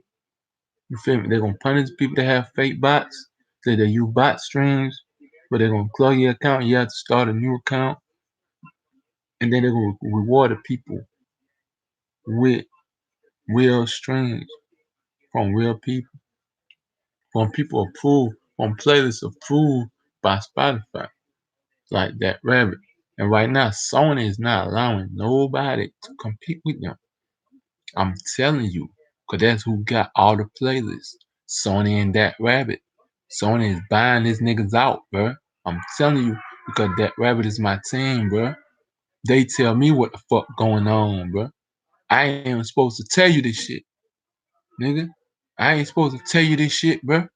You feel me? They're gonna punish people that have fake bots, say they use bot streams, but they're gonna close your account. You have to start a new account, and then they're gonna reward the people with real streams from real people, from people approved, from playlists approved by Spotify, like that rabbit. And right now, Sony is not allowing nobody to compete with them. I'm telling you, because that's who got all the playlists. Sony and that rabbit. Sony is buying these niggas out, bruh. I'm telling you, because that rabbit is my team, bruh. They tell me what the fuck going on, bruh. I ain't even supposed to tell you this shit, nigga. I ain't supposed to tell you this shit, bruh.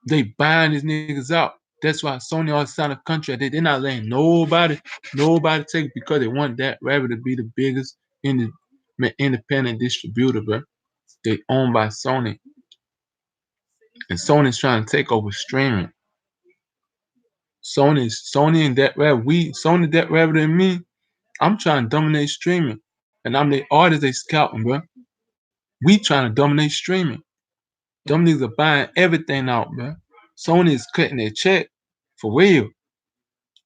They buying these niggas out. That's why Sony all signed a contract. They're not letting nobody take it because they want that rabbit to be the biggest independent distributor, bro. They owned by Sony, and Sony's trying to take over streaming. Sony and that rabbit, Sony, that rabbit, and me. I'm trying to dominate streaming, and I'm the artist they scouting, bro. We trying to dominate streaming. Them niggas are buying everything out, bro. Sony is cutting their check for real.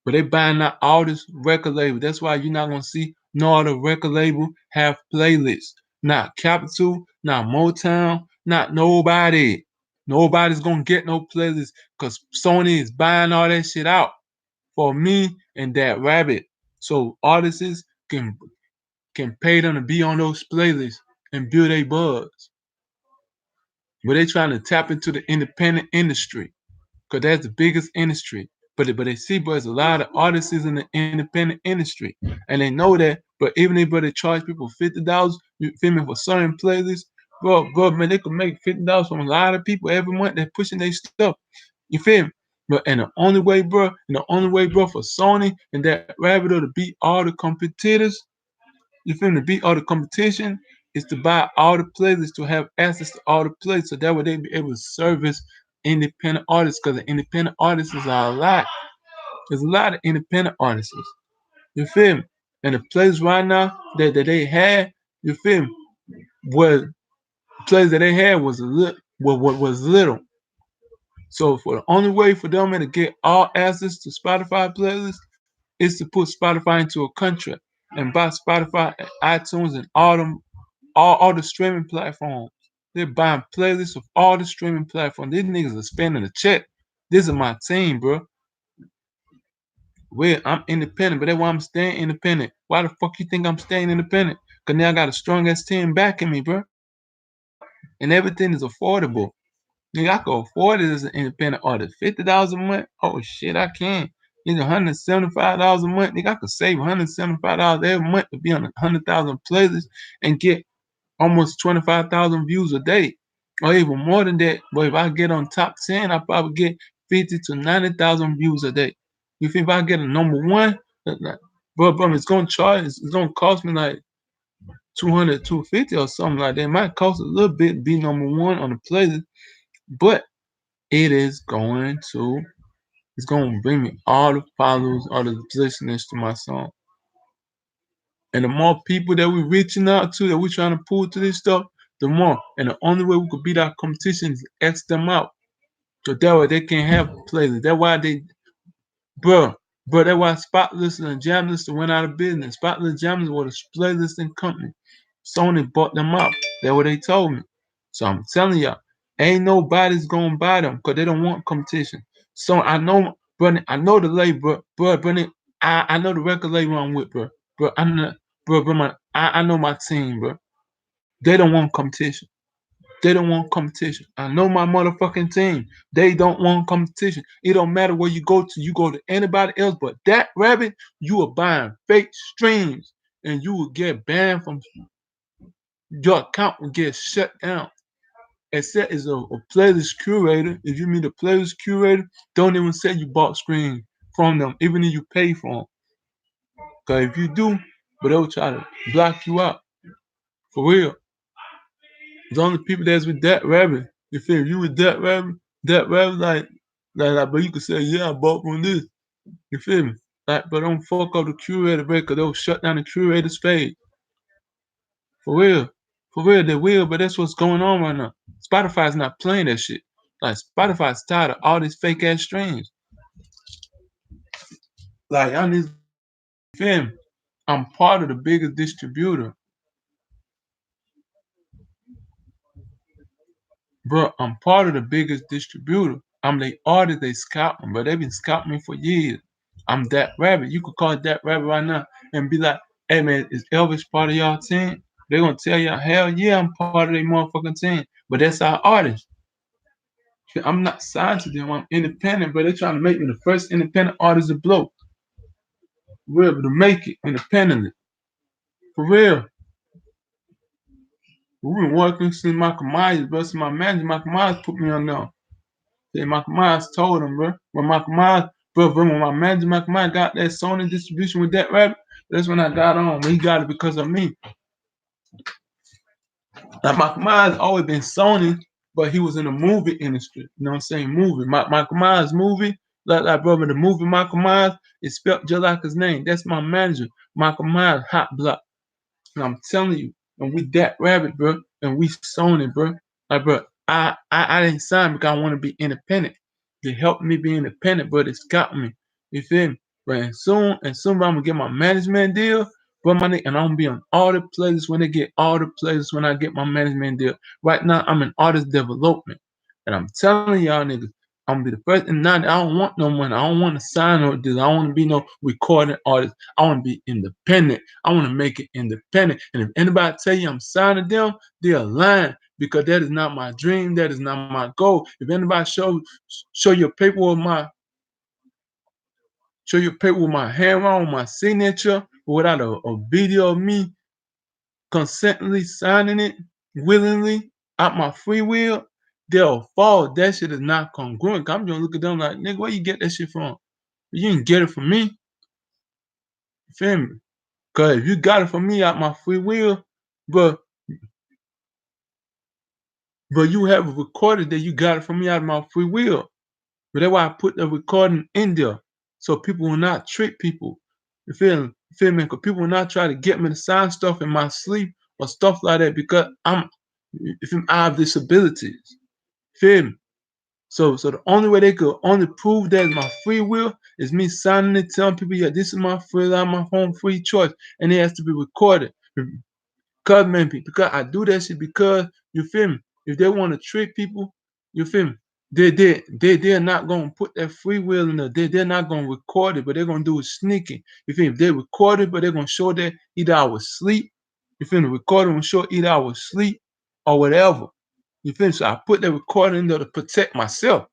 But they buying out all this record label. That's why you're not gonna see no other record label have playlists. Not Capitol, not Motown, not nobody. Nobody's gonna get no playlist because Sony is buying all that shit out for me and that rabbit. So artists can pay them to be on those playlists and build a buzz. But they trying to tap into the independent industry because that's the biggest industry. But they see, but there's a lot of artists in the independent industry, and they know that. But even if they charge people $50, you feel me, for certain playlists, bro, man, they could make $50 from a lot of people every month. They're pushing their stuff. You feel me? But and the only way, bro, for Sony and that Rabbit to beat all the competitors, you feel me, to beat all the competition, is to buy all the playlists to have access to all the plays, so that way they be able to service independent artists because the independent artists are a lot. There's a lot of independent artists. You feel me? And the plays right now that they had, you feel me, was plays that they had was a little what was little. So for the only way for them to get all access to Spotify playlists is to put Spotify into a contract and buy Spotify, iTunes, and all the streaming platforms. They're buying playlists of all the streaming platforms. These niggas are spending a check. This is my team, bro. Well, I'm independent, but that's why I'm staying independent. Why the fuck you think I'm staying independent? Cause now I got a strong ass team backing me, bro. And everything is affordable. Nigga, I can afford it as an independent artist. $50 a month? Oh shit, I can. Nigga, $175 a month. Nigga, I could save $175 every month to be on 100,000 playlists and get almost 25,000 views a day, or even more than that. But if I get on top 10, I probably get 50 to 90,000 views a day. You think if I get a number one, bro, it's gonna charge. It's gonna cost me like 200, 250 or something like that. It might cost a little bit to be number one on the playlist, but it is going to. It's gonna bring me all the followers, all the listeners to my song. And the more people that we're reaching out to, that we're trying to pull to this stuff, the more. And the only way we could beat our competition is X them out. So that way they can't have playlists. That's why bro, that's why Spotless and Jamless went out of business. Spotless Jamless was a playlisting company. Sony bought them out. That's what they told me. So I'm telling y'all, ain't nobody's gonna buy them because they don't want competition. So I know, bro, I know the label, bro, I know the record label I'm with, bro. Bro, I know, I know my team, bro. They don't want competition. They don't want competition. I know my motherfucking team. They don't want competition. It don't matter where you go to. You go to anybody else, but that rabbit, you are buying fake streams, and you will get banned from your account will get shut down. Except as a playlist curator. If you mean the playlist curator, don't even say you bought screens from them, even if you pay for them. Cause if you do, but they'll try to block you out. For real. It's only people that's with that rabbit. You feel me? You with that rabbit like, but you can say, yeah, I bought from this. You feel me? Like, but don't fuck up the curator break, they'll shut down the curator's page. For real. For real, they will, but that's what's going on right now. Spotify's not playing that shit. Like Spotify's tired of all these fake ass streams. Like I need feel me? I'm part of the biggest distributor. Bro, I'm part of the biggest distributor. I'm the artist they scout me, but they've been scouting me for years. I'm that rabbit. You could call it that rabbit right now and be like, hey man, is Elvis part of y'all team? They're gonna tell you, hell yeah, I'm part of their motherfucking team. But that's our artist. I'm not signed to them, I'm independent, but they're trying to make me the first independent artist to blow. We're able to make it independently. For real. We've been working since Michael Myers, bro. Since my manager, Michael Myers put me on there. Yeah, Michael Myers told him, bro. When Michael Myers, bro, when my manager Michael Myers got that Sony distribution with that rabbit, that's when I got on. He got it because of me. Now Michael Myers always been Sony, but he was in the movie industry. You know what I'm saying? Movie. Michael Myers movie, like brother, the movie Michael Myers is spelled just like his name. That's my manager, Michael Myers, Hot Block. And I'm telling you, and we that rabbit, bro, and we Sony, bro. Like, bro, I didn't sign because I want to be independent. They helped me be independent, but it's got me. You feel me? But and soon, bro, I'm gonna get my management deal, bro, my nigga, and I'm gonna be on all the places when they get all the places when I get my management deal. Right now, I'm in artist development, and I'm telling y'all niggas, I'm gonna be the first. And now I don't want no money. I don't want to sign no deal. I don't want to be no recording artist. I want to be independent. I want to make it independent. And if anybody tell you I'm signing them, they're lying because that is not my dream. That is not my goal. If anybody show your paper with my hand on my signature without a video of me consently signing it willingly out my free will, they'll fall. That shit is not congruent. I'm gonna look at them like, nigga, where you get that shit from? You didn't get it from me. You feel me? Cause if you got it from me out my free will, but you have a recorded that you got it from me out of my free will. But that's why I put the recording in there. So people will not trick people. You feel me? You feel me? Because people will not try to get me to sign stuff in my sleep or stuff like that because I have disabilities. Feel me? So the only way they could only prove that is my free will is me signing it, telling people, yeah, this is my free, my home free choice, and it has to be recorded. Because man, because I do that shit because you feel me. If they want to trick people, you feel me. They're not gonna put that free will in there. They're not gonna record it, but they're gonna do it sneaking. You feel me? They record it, but they're gonna show that either I was asleep. You feel me? Recording will show either I was asleep or whatever. You feel me? So I put that recording in there to protect myself.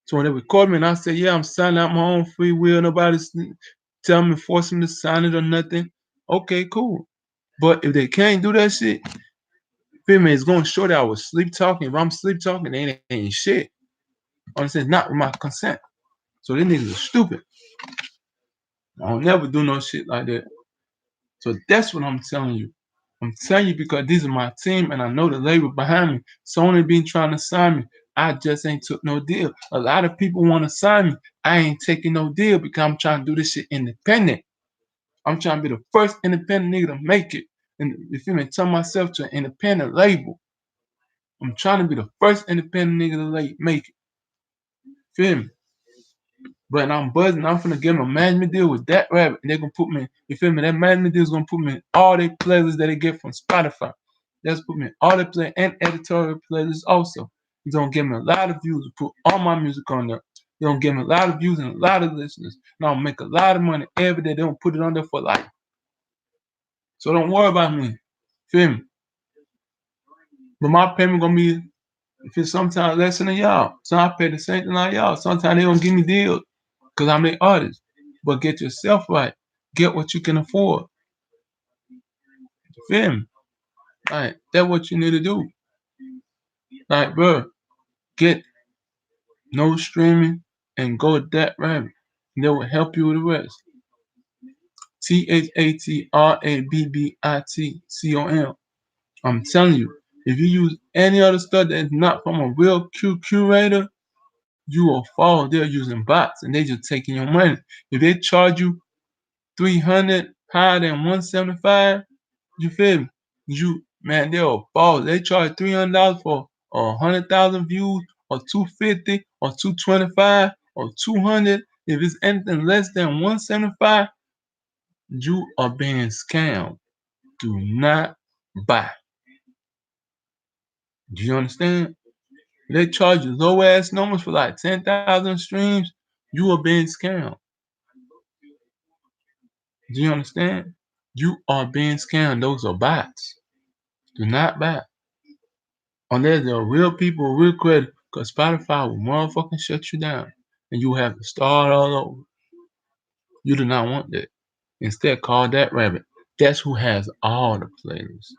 So when they record me and I say, yeah, I'm signing out my own free will, nobody's telling me, forcing me to sign it or nothing. Okay, cool. But if they can't do that shit, feel me, it's gonna show that I was sleep talking. If I'm sleep talking, they ain't shit. Understand? Not with my consent. So these niggas are stupid. I don't never do no shit like that. So that's what I'm telling you. I'm telling you because these are my team and I know the label behind me. Sony been trying to sign me. I just ain't took no deal. A lot of people want to sign me. I ain't taking no deal because I'm trying to do this shit independent. I'm trying to be the first independent nigga to make it. And you feel me? Tell myself to an independent label. I'm trying to be the first independent nigga to make it. Feel me? But I'm buzzing. I'm finna get a management deal with that rabbit. And they're gonna put me, you feel me? That management deal is gonna put me in all the playlists that they get from Spotify. That's put me in all the play and editorial playlists also. It's gonna give me a lot of views. Put all my music on there. They're gonna give me a lot of views and a lot of listeners. And I'll make a lot of money every day. They don't put it on there for life. So don't worry about me. Feel me? But my payment gonna be if it's sometimes less than y'all. So I pay the same thing like y'all. Sometimes they don't give me deals because I'm the artist. But get yourself right. Get what you can afford. You feel me? Like that's what you need to do. Like, bro, get no streaming and go that rabbit. And that will help you with the rest. THATRABBITCOM. I'm telling you, if you use any other stuff that's not from a real curator, you will fall. They're using bots and they just taking your money. If they charge you 300 higher than 175, you feel me? You man, they'll fall. They charge $300 for 100,000 views, or 250, or 225, or 200. If it's anything less than 175, you are being scammed. Do not buy. Do you understand? They charge you low ass numbers for like 10,000 streams. You are being scammed. Do you understand? You are being scammed. Those are bots. Do not buy. Unless they're real people, real credit, because Spotify will motherfucking shut you down and you have to start all over. You do not want that. Instead, call That Rabbit. That's who has all the playlists.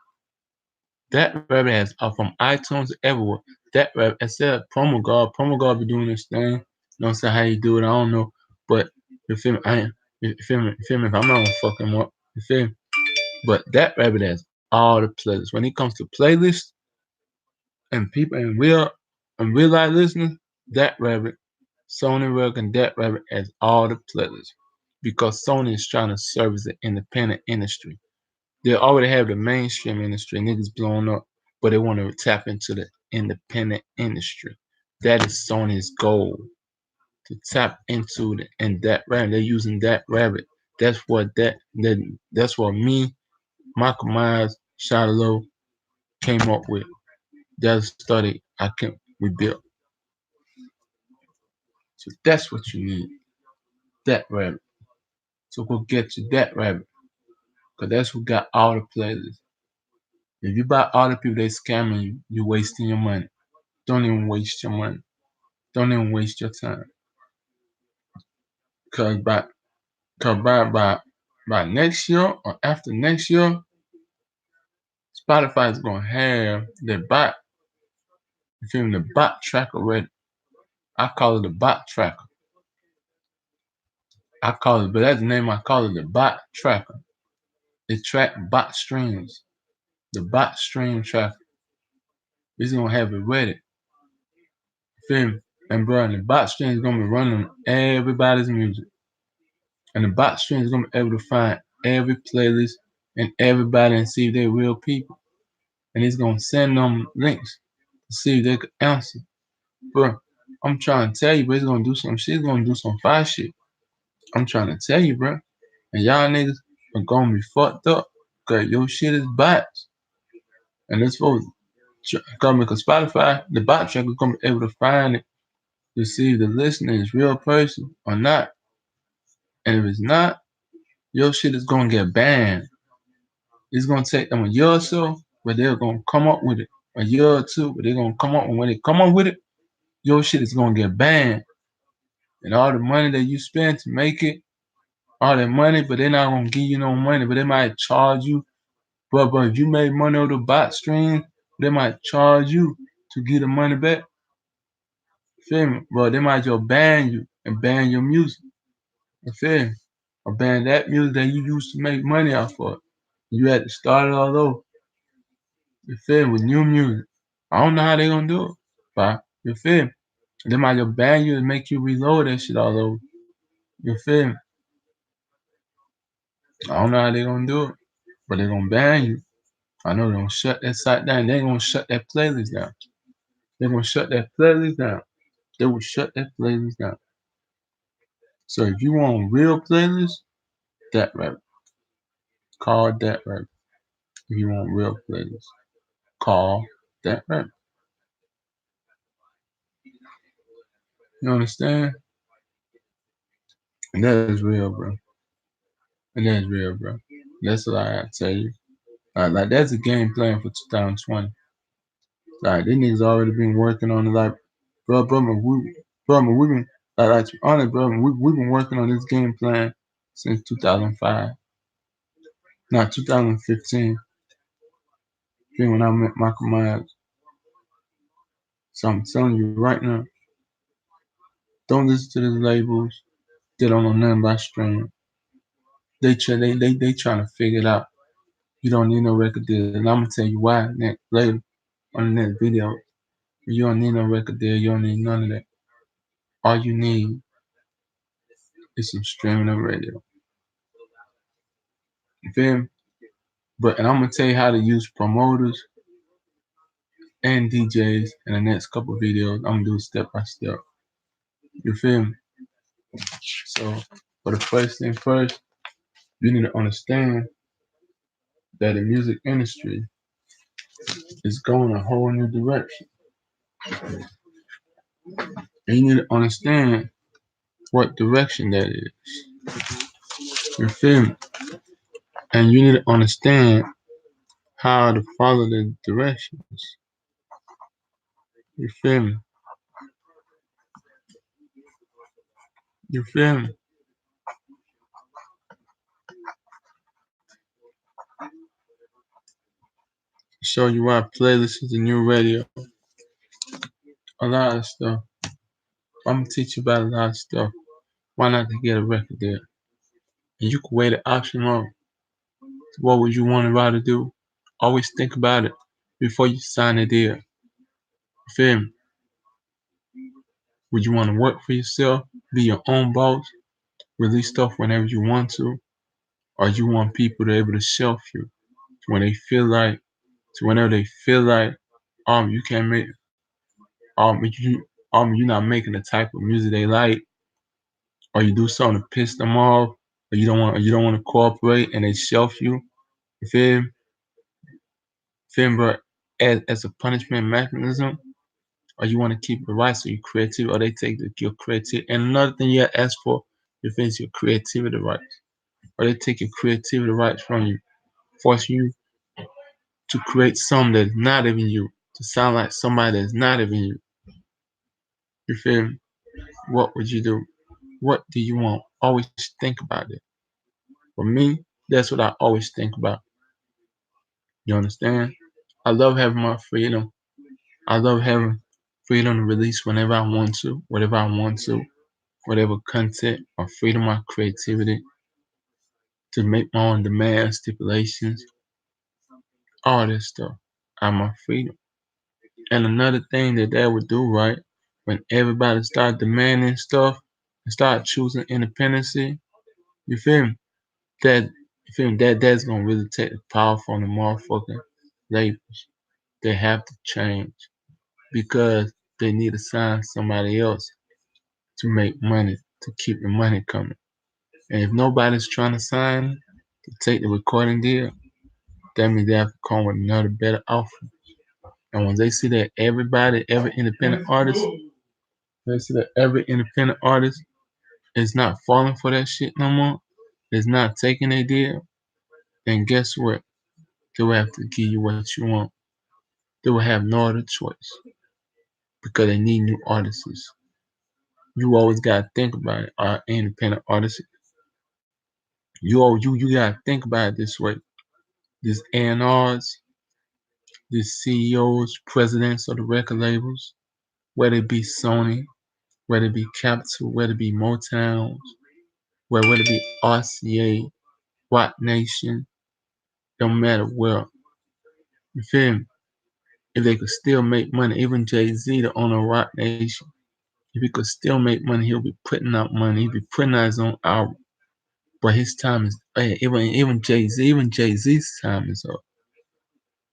That Rabbit has from iTunes everywhere. That Rabbit, instead of Promo God be doing this thing. You know what I'm saying? How you do it, I don't know. But you feel me? You feel me? If I'm not gonna fucking want, you feel me? But That Rabbit has all the playlists. When it comes to playlists and people and real life listeners, That Rabbit, Sony Rock and That Rabbit has all the playlists because Sony is trying to service the independent industry. They already have the mainstream industry, niggas blowing up, but they want to tap into the independent industry. That is Sony's goal to tap into the and That Rabbit. They're using That Rabbit. That's what me, Michael Myers, Shiloh came up with. That's a study we built. So that's what you need. That Rabbit. So go get you That Rabbit. Cause that's who got all the playlists. If you buy all the people they scamming you, you're wasting your money. Don't even waste your money. Don't even waste your time. Cause by next year or after next year, Spotify is gonna have the bot. You feel me? The bot tracker ready. I call it the bot tracker. But that's the name I call it, the bot tracker. It track bot streams. The bot stream tracker. It's gonna have it ready. Feel me? And bro, and the bot stream is gonna be running everybody's music. And the bot stream is gonna be able to find every playlist and everybody and see if they're real people. And it's gonna send them links to see if they can answer. Bro, I'm trying to tell you, bro, it's gonna do some shit, it's gonna do some fire shit. I'm trying to tell you, bro. And y'all niggas are gonna be fucked up because your shit is bots. And it's for coming because Spotify, the bot tracker is gonna be able to find it to see if the listener is real person or not. And if it's not, your shit is gonna get banned. It's gonna take them a year or so, but they're gonna come up with it. A year or two, but they're gonna come up, and when they come up with it, your shit is gonna get banned. And all the money that you spend to make it, all that money, but they're not gonna give you no money, but they might charge you. But if you made money over the bot stream, they might charge you to get the money back. Feel me? But they might just ban you and ban your music. You feel me? Or ban that music that you used to make money off of. You had to start it all over. You feel me? With new music. I don't know how they gonna do it. But you feel me? They might just ban you and make you reload that shit all over. You feel me? I don't know how they gonna do it. But they gonna ban you. I know they're gonna shut that site down. They gonna shut that playlist down. They're gonna shut that playlist down. They will shut that playlist down. So if you want real playlist, That Rabbit. Call That Rabbit. If you want real playlist, call That Rabbit. You understand? And that is real, bro. And that is real, bro. That's what I tell you. Like that's a game plan for 2020. Like these niggas already been working on it. Like, we've been like to be honest, bro. We've been working on this game plan since 2005, not 2015. When I met Michael Myers. So I'm telling you right now, don't listen to these labels. They don't know nothing about streaming. They trying to figure it out. You don't need no record deal, and I'm gonna tell you why later on the next video. You don't need no record deal. You don't need none of that. All you need is some streaming and radio. You feel me? And I'm gonna tell you how to use promoters and DJs in the next couple of videos. I'm gonna do step by step. You feel me? So, for the first thing first, you need to understand that the music industry is going a whole new direction. And you need to understand what direction that is. You feel me? And you need to understand how to follow the directions. You feel me? You feel me? Show you why playlist is the new radio. A lot of stuff. I'm gonna teach you about a lot of stuff. Why not to get a record deal? And you can weigh the option on what would you want to rather do. Always think about it before you sign a deal. You feel me? Would you want to work for yourself, be your own boss, release stuff whenever you want to, or you want people to be able to shelf you when they feel like, to whenever they feel like, you can't make, you're not making the type of music they like, or you do something to piss them off, or you don't want to cooperate, and they shelf you. You feel me? But as a punishment mechanism, or you want to keep the rights so you're creative, or they take your creativity. And another thing you ask for, you finish your creativity rights, or they take your creativity rights from you, force you to create something that's not even you, to sound like somebody that's not even you. You feel me? What would you do? What do you want? Always think about it. For me, that's what I always think about. You understand? I love having my freedom. I love having freedom to release whenever I want to, whatever I want to, whatever content or freedom of creativity, to make my own demands, stipulations, all this stuff. I'm my freedom. And another thing that would do, right, when everybody start demanding stuff and start choosing independency, you feel me? That's gonna really take the power from the motherfucking labels. They have to change because they need to sign somebody else to make money, to keep the money coming. And if nobody's trying to sign to take the recording deal, that means they have to come with another better offer. And when they see that every independent artist, they see that every independent artist is not falling for that shit no more, is not taking a deal, then guess what? They will have to give you what you want. They will have no other choice because they need new artists. You always gotta think about it, our independent artists. You gotta think about it this way. These A&Rs, these CEOs, presidents of the record labels, whether it be Sony, whether it be Capitol, whether it be Motown, whether it be RCA, Roc Nation, don't matter where. You feel me? If they could still make money, even Jay-Z, the owner of Roc Nation, if he could still make money, he'll be putting out money. He'll be putting out his own album. But his time is even Jay-Z's time is up.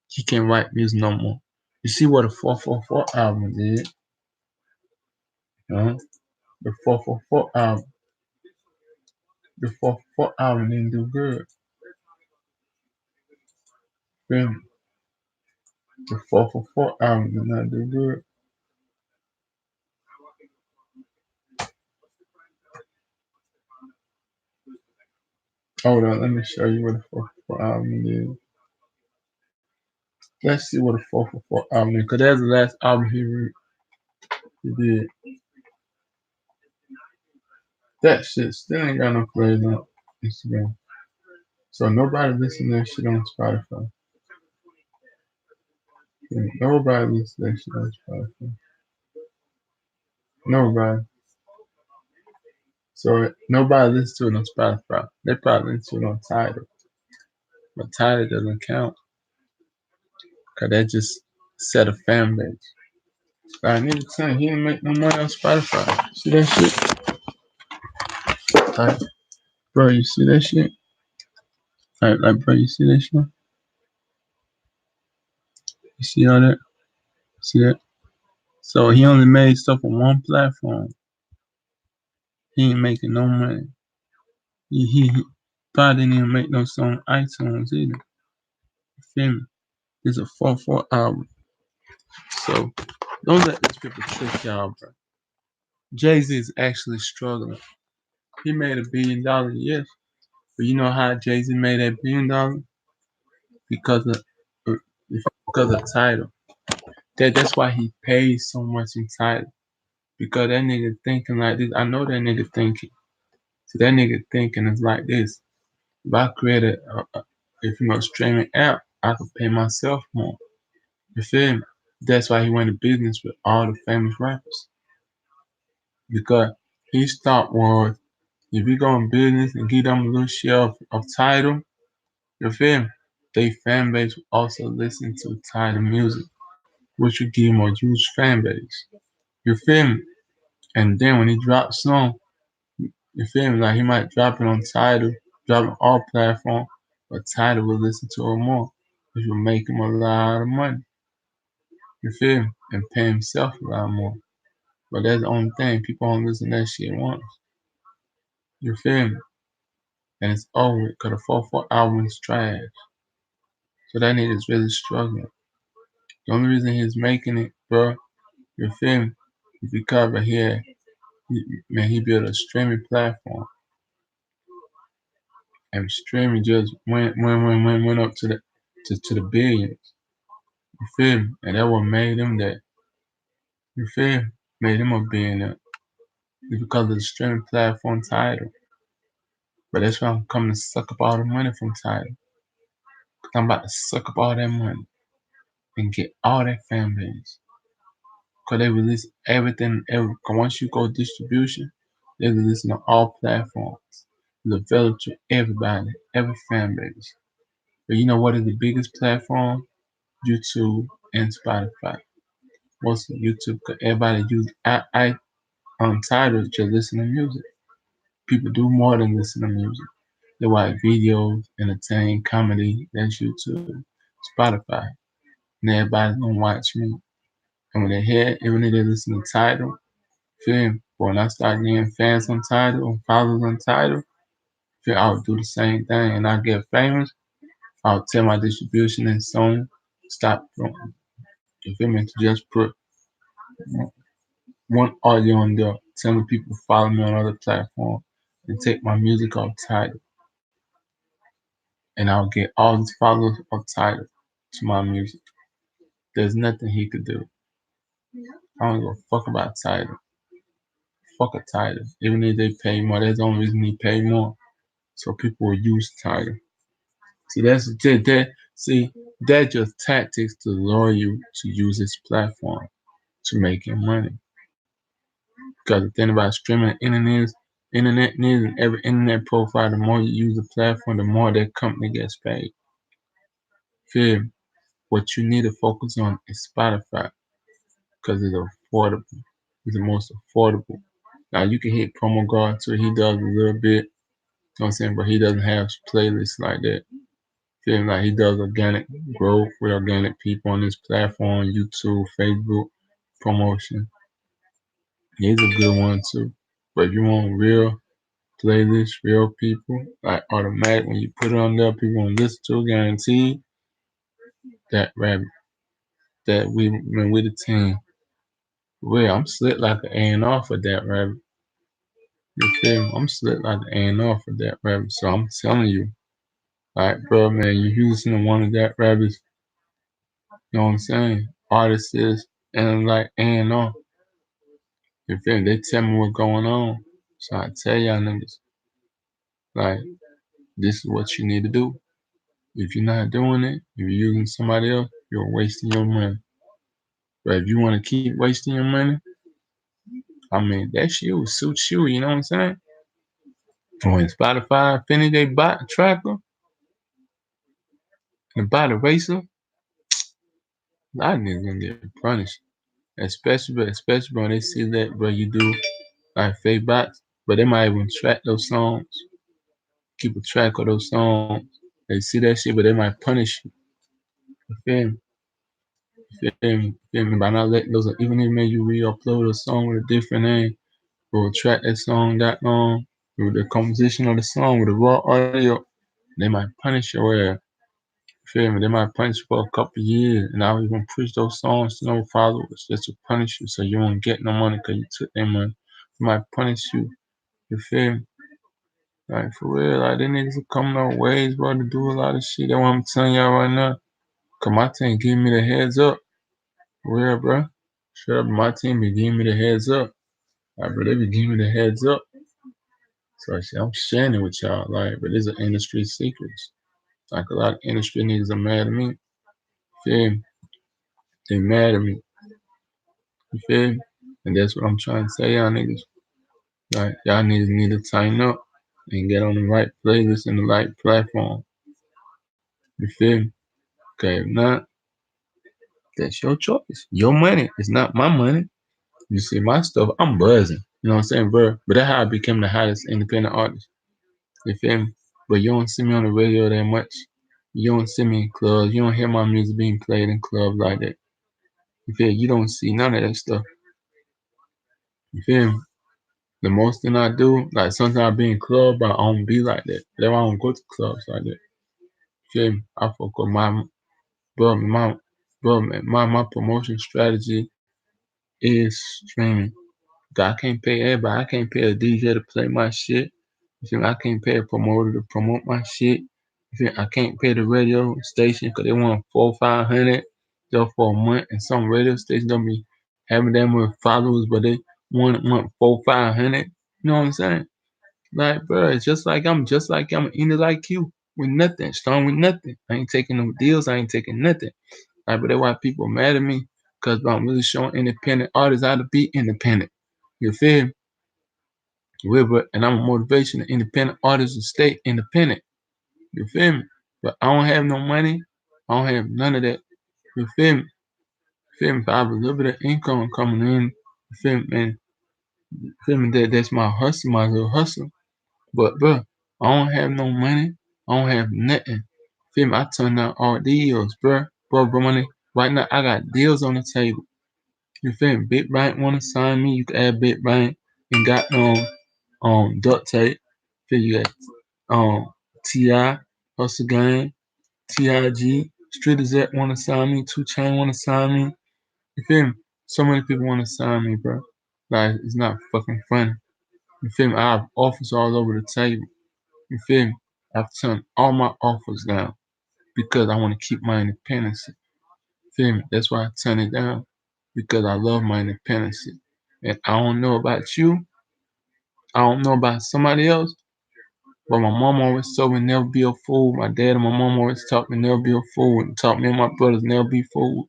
He can't write music no more. You see what a 444 album did? Huh? The 444 album. The 444 album didn't do good. Feel me? The 444 album did not do good. Hold on, let me show you what the 444 album did. Let's see what a 444 album is, because that's the last album he did. That shit still ain't got no plays on Instagram. So nobody listen to that shit on Spotify. Yeah, nobody listen to that shit on Spotify. Nobody. So nobody listens to it on Spotify. They probably listen to it on Tidal. But Tidal doesn't count. Cause that just set a fan base. I need to tell he didn't make no money on Spotify. See that shit? Like, bro, you see that shit? Bro, you see that shit? You see all that? See that? So he only made stuff on one platform. He ain't making no money. He probably didn't even make no song on iTunes either. You feel me? It's a 4/4 album. So don't let these people trick y'all, bro. Jay-Z is actually struggling. He made $1 billion, yes. But you know how Jay-Z made that $1 billion? Because of Tidal. That's why he pays so much in Tidal. Because that nigga thinking like this. I know that nigga thinking. So that nigga thinking is like this. If I create a streaming app, I could pay myself more. You feel me? That's why he went to business with all the famous rappers. Because his thought was, if you go in business and give them a little share of Tidal, you feel me? They fan base will also listen to Tidal music, which would give him a huge fan base. You feel me? And then when he drops song, you feel me? Like he might drop it on Tidal, drop it on all platforms, but Tidal will listen to it more, which will make him a lot of money. You feel me? And pay himself a lot more. But that's the only thing. People don't listen to that shit once. You feel me? And it's over because the 4/4 album is trash. So that nigga's really struggling. The only reason he's making it, bro, you feel me? Is because right here, he built a streaming platform. And streaming just went up to the billions. You feel me? And that what made him that. You feel me? Made him a billionaire. It's because of the streaming platform Tidal. But that's why I'm coming to suck up all the money from Tidal. Cause I'm about to suck up all that money and get all that fan base. Cause they release everything. Cause once you go distribution, they release on all platforms. It's available to everybody, every fan base. But you know what is the biggest platform? YouTube and Spotify. Mostly YouTube, cause everybody use I Tidal to listen to music. People do more than listen to music. They watch videos, entertain, comedy. That's YouTube, Spotify. And everybody's gonna watch me. And when they hear, even if they listen to Tidal, film. But when I start getting fans on Tidal or followers on Tidal, feel I'll do the same thing. And I get famous, I'll tell my distribution and Sony, stop. You feel me? To just put one audio on there, telling people to follow me on other platforms and take my music off Tidal. And I'll get all these followers off Tidal to my music. There's nothing he could do. I don't give a fuck about Tidal. Fuck a Tidal. Even if they pay more, that's the only reason he pay more. So people will use Tidal. See, that's just tactics to lure you to use this platform to make your money. Because the thing about streaming internet news and every internet profile, the more you use the platform, the more that company gets paid. Feel me? What you need to focus on is Spotify because it's affordable. It's the most affordable. Now you can hit promo guard too. He does a little bit. You know what I'm saying? But he doesn't have playlists like that. Feeling like he does organic growth with organic people on this platform, YouTube, Facebook, promotion. He's a good one too. But if you want real playlists, real people, like automatic, when you put it on there, people want to listen to, guaranteed. That rabbit, that we the team. Well, I'm slick like an A&R for that rabbit. You feel me? I'm slick like an A&R for that rabbit. So I'm telling you, like, bro, man, you using one of that rabbits. You know what I'm saying? Artists is and like A&R. You feel me? They tell me what's going on. So I tell y'all niggas, like, this is what you need to do. If you're not doing it, if you're using somebody else, you're wasting your money. But if you want to keep wasting your money, I mean, that shit will suit you, you know what I'm saying?
When Spotify finish they bot tracker and bot eraser, a lot of niggas gonna get punished. Especially when they see that, bro, you do like fake bots, but they might even track those songs, keep a track of those songs. They see that shit, but they might punish you. You feel me? You feel me? By not letting those, even if maybe you re-upload a song with a different name, or track that song that long, with the composition of the song, with the raw audio, they might punish your ass. You feel me? They might punish you for a couple years, and I'll even push those songs to no followers just to punish you, so you won't get no money because you took their money. They might punish you. You feel me? Like for real, like they niggas are coming up ways, bro, to do a lot of shit. That's what I'm telling y'all right now. Cause my team giving me the heads up. For real, bro. Straight up, my team be giving me the heads up. Like, bro, they be giving me the heads up. So I'm sharing it with y'all. Like, but these are industry secrets. Like a lot of industry niggas are mad at me. Feel me? They mad at me. You feel me? And that's what I'm trying to say, y'all niggas. Like, y'all niggas need to tighten up and get on the right playlist and the right platform. You feel me? Okay, if not, that's your choice. Your money. It's not my money. You see my stuff, I'm buzzing. You know what I'm saying, bro? But that's how I became the hottest independent artist. You feel me? But you don't see me on the radio that much. You don't see me in clubs. You don't hear my music being played in clubs like that. You feel me? You don't see none of that stuff. You feel me? The most thing I do, like sometimes I be in club, but I don't be like that. That's why I don't go to clubs like that. You feel me? I fuck with my promotion strategy is streaming. I can't pay everybody. I can't pay a DJ to play my shit. You feel me? I can't pay a promoter to promote my shit. You feel me? I can't pay the radio station because they want 400-500 just for a month, and some radio stations don't be having that much followers, but they want 400-500. You know what I'm saying? Like, bro, it's just like I'm in it like you with nothing, strong with nothing. I ain't taking no deals. I ain't taking nothing. Like, but that's why people mad at me because I'm really showing independent artists how to be independent. You feel me? And I'm a motivation to independent artists to stay independent. You feel me? But I don't have no money. I don't have none of that. You feel me? Feel me? If I have a little bit of income coming in, you feel me, man? Feel me? That's my hustle, my little hustle. But bro, I don't have no money. I don't have nothing. Feel me? I turn down all deals, bro, money. Right now, I got deals on the table. You feel me? Big Bank wanna sign me. You can add Big Bank and got duct tape. Feel you got T.I., Hustle Gang, T.I.G., Street Exec wanna sign me, 2 Chain wanna sign me. You feel me? So many people wanna sign me, bro. Like it's not fucking funny. You feel me? I have offers all over the table. You feel me? I've turned all my offers down because I want to keep my independence. Feel me? That's why I turn it down because I love my independence. And I don't know about you. I don't know about somebody else. But my mom always told me never be a fool. My dad and my mom always taught me never be a fool and taught me and my brothers never be fools.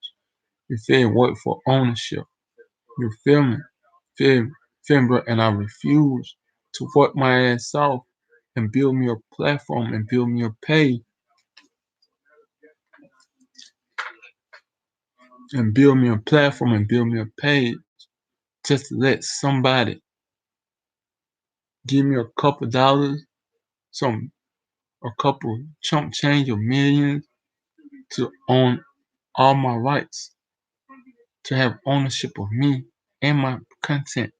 You feel me? Work for ownership. You feel me? Feel me? Feel me, bro? And I refuse to work my ass off and build me a platform and build me a page and build me a platform and build me a page just to let somebody give me a couple dollars, some a couple chump change of millions to own all my rights, to have ownership of me and my content.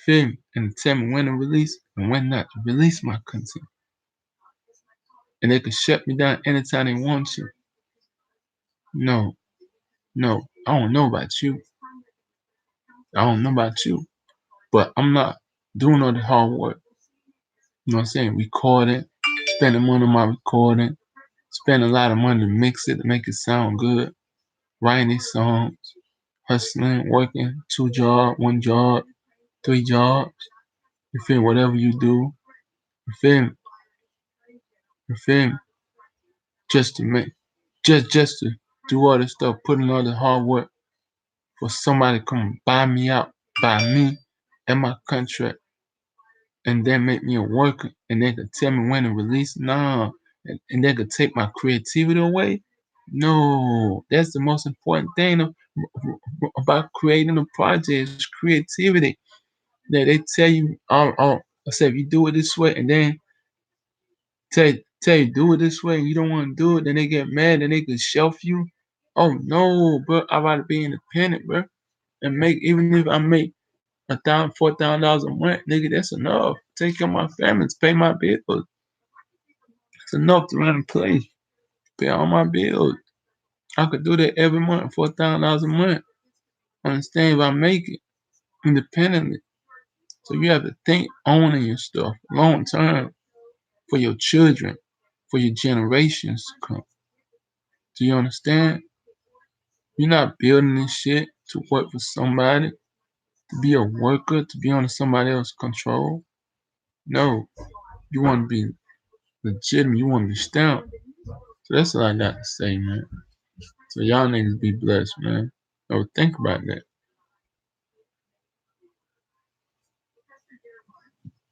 Feel me? And tell me when to release and when not to release my content. And they can shut me down anytime they want to. No, no, I don't know about you. I don't know about you. But I'm not doing all the hard work. You know what I'm saying? Recording, spending money on my recording, spending a lot of money to mix it, to make it sound good, writing these songs, hustling, working, 2 jobs, 1 job, 3 jobs. You feel me? Whatever you do, you feel me? You feel me? Just to make, just to do all this stuff, putting all the hard work for somebody to come buy me out, buy me and my contract. and then make me a worker, and they could tell me when to release. Nah, and they could take my creativity away. No, that's the most important thing about creating a project is creativity. That they tell you, I said if you do it this way, and then tell you do it this way, and you don't want to do it, then they get mad, and they could shelf you. Oh no, bro, I rather be independent, bro, and make even if I make $4,000 a month, nigga, that's enough. Take care of my family, to pay my bills. It's enough to run a place, pay all my bills. I could do that every month, $4,000 a month. Understand if I make it independently. So you have to think owning your stuff long term for your children, for your generations to come. Do you understand? You're not building this shit to work for somebody, to be a worker, to be under somebody else's control. No, you want to be legitimate. You want to be stamped. So that's all I got to say, man. So y'all niggas be blessed, man. So think about that.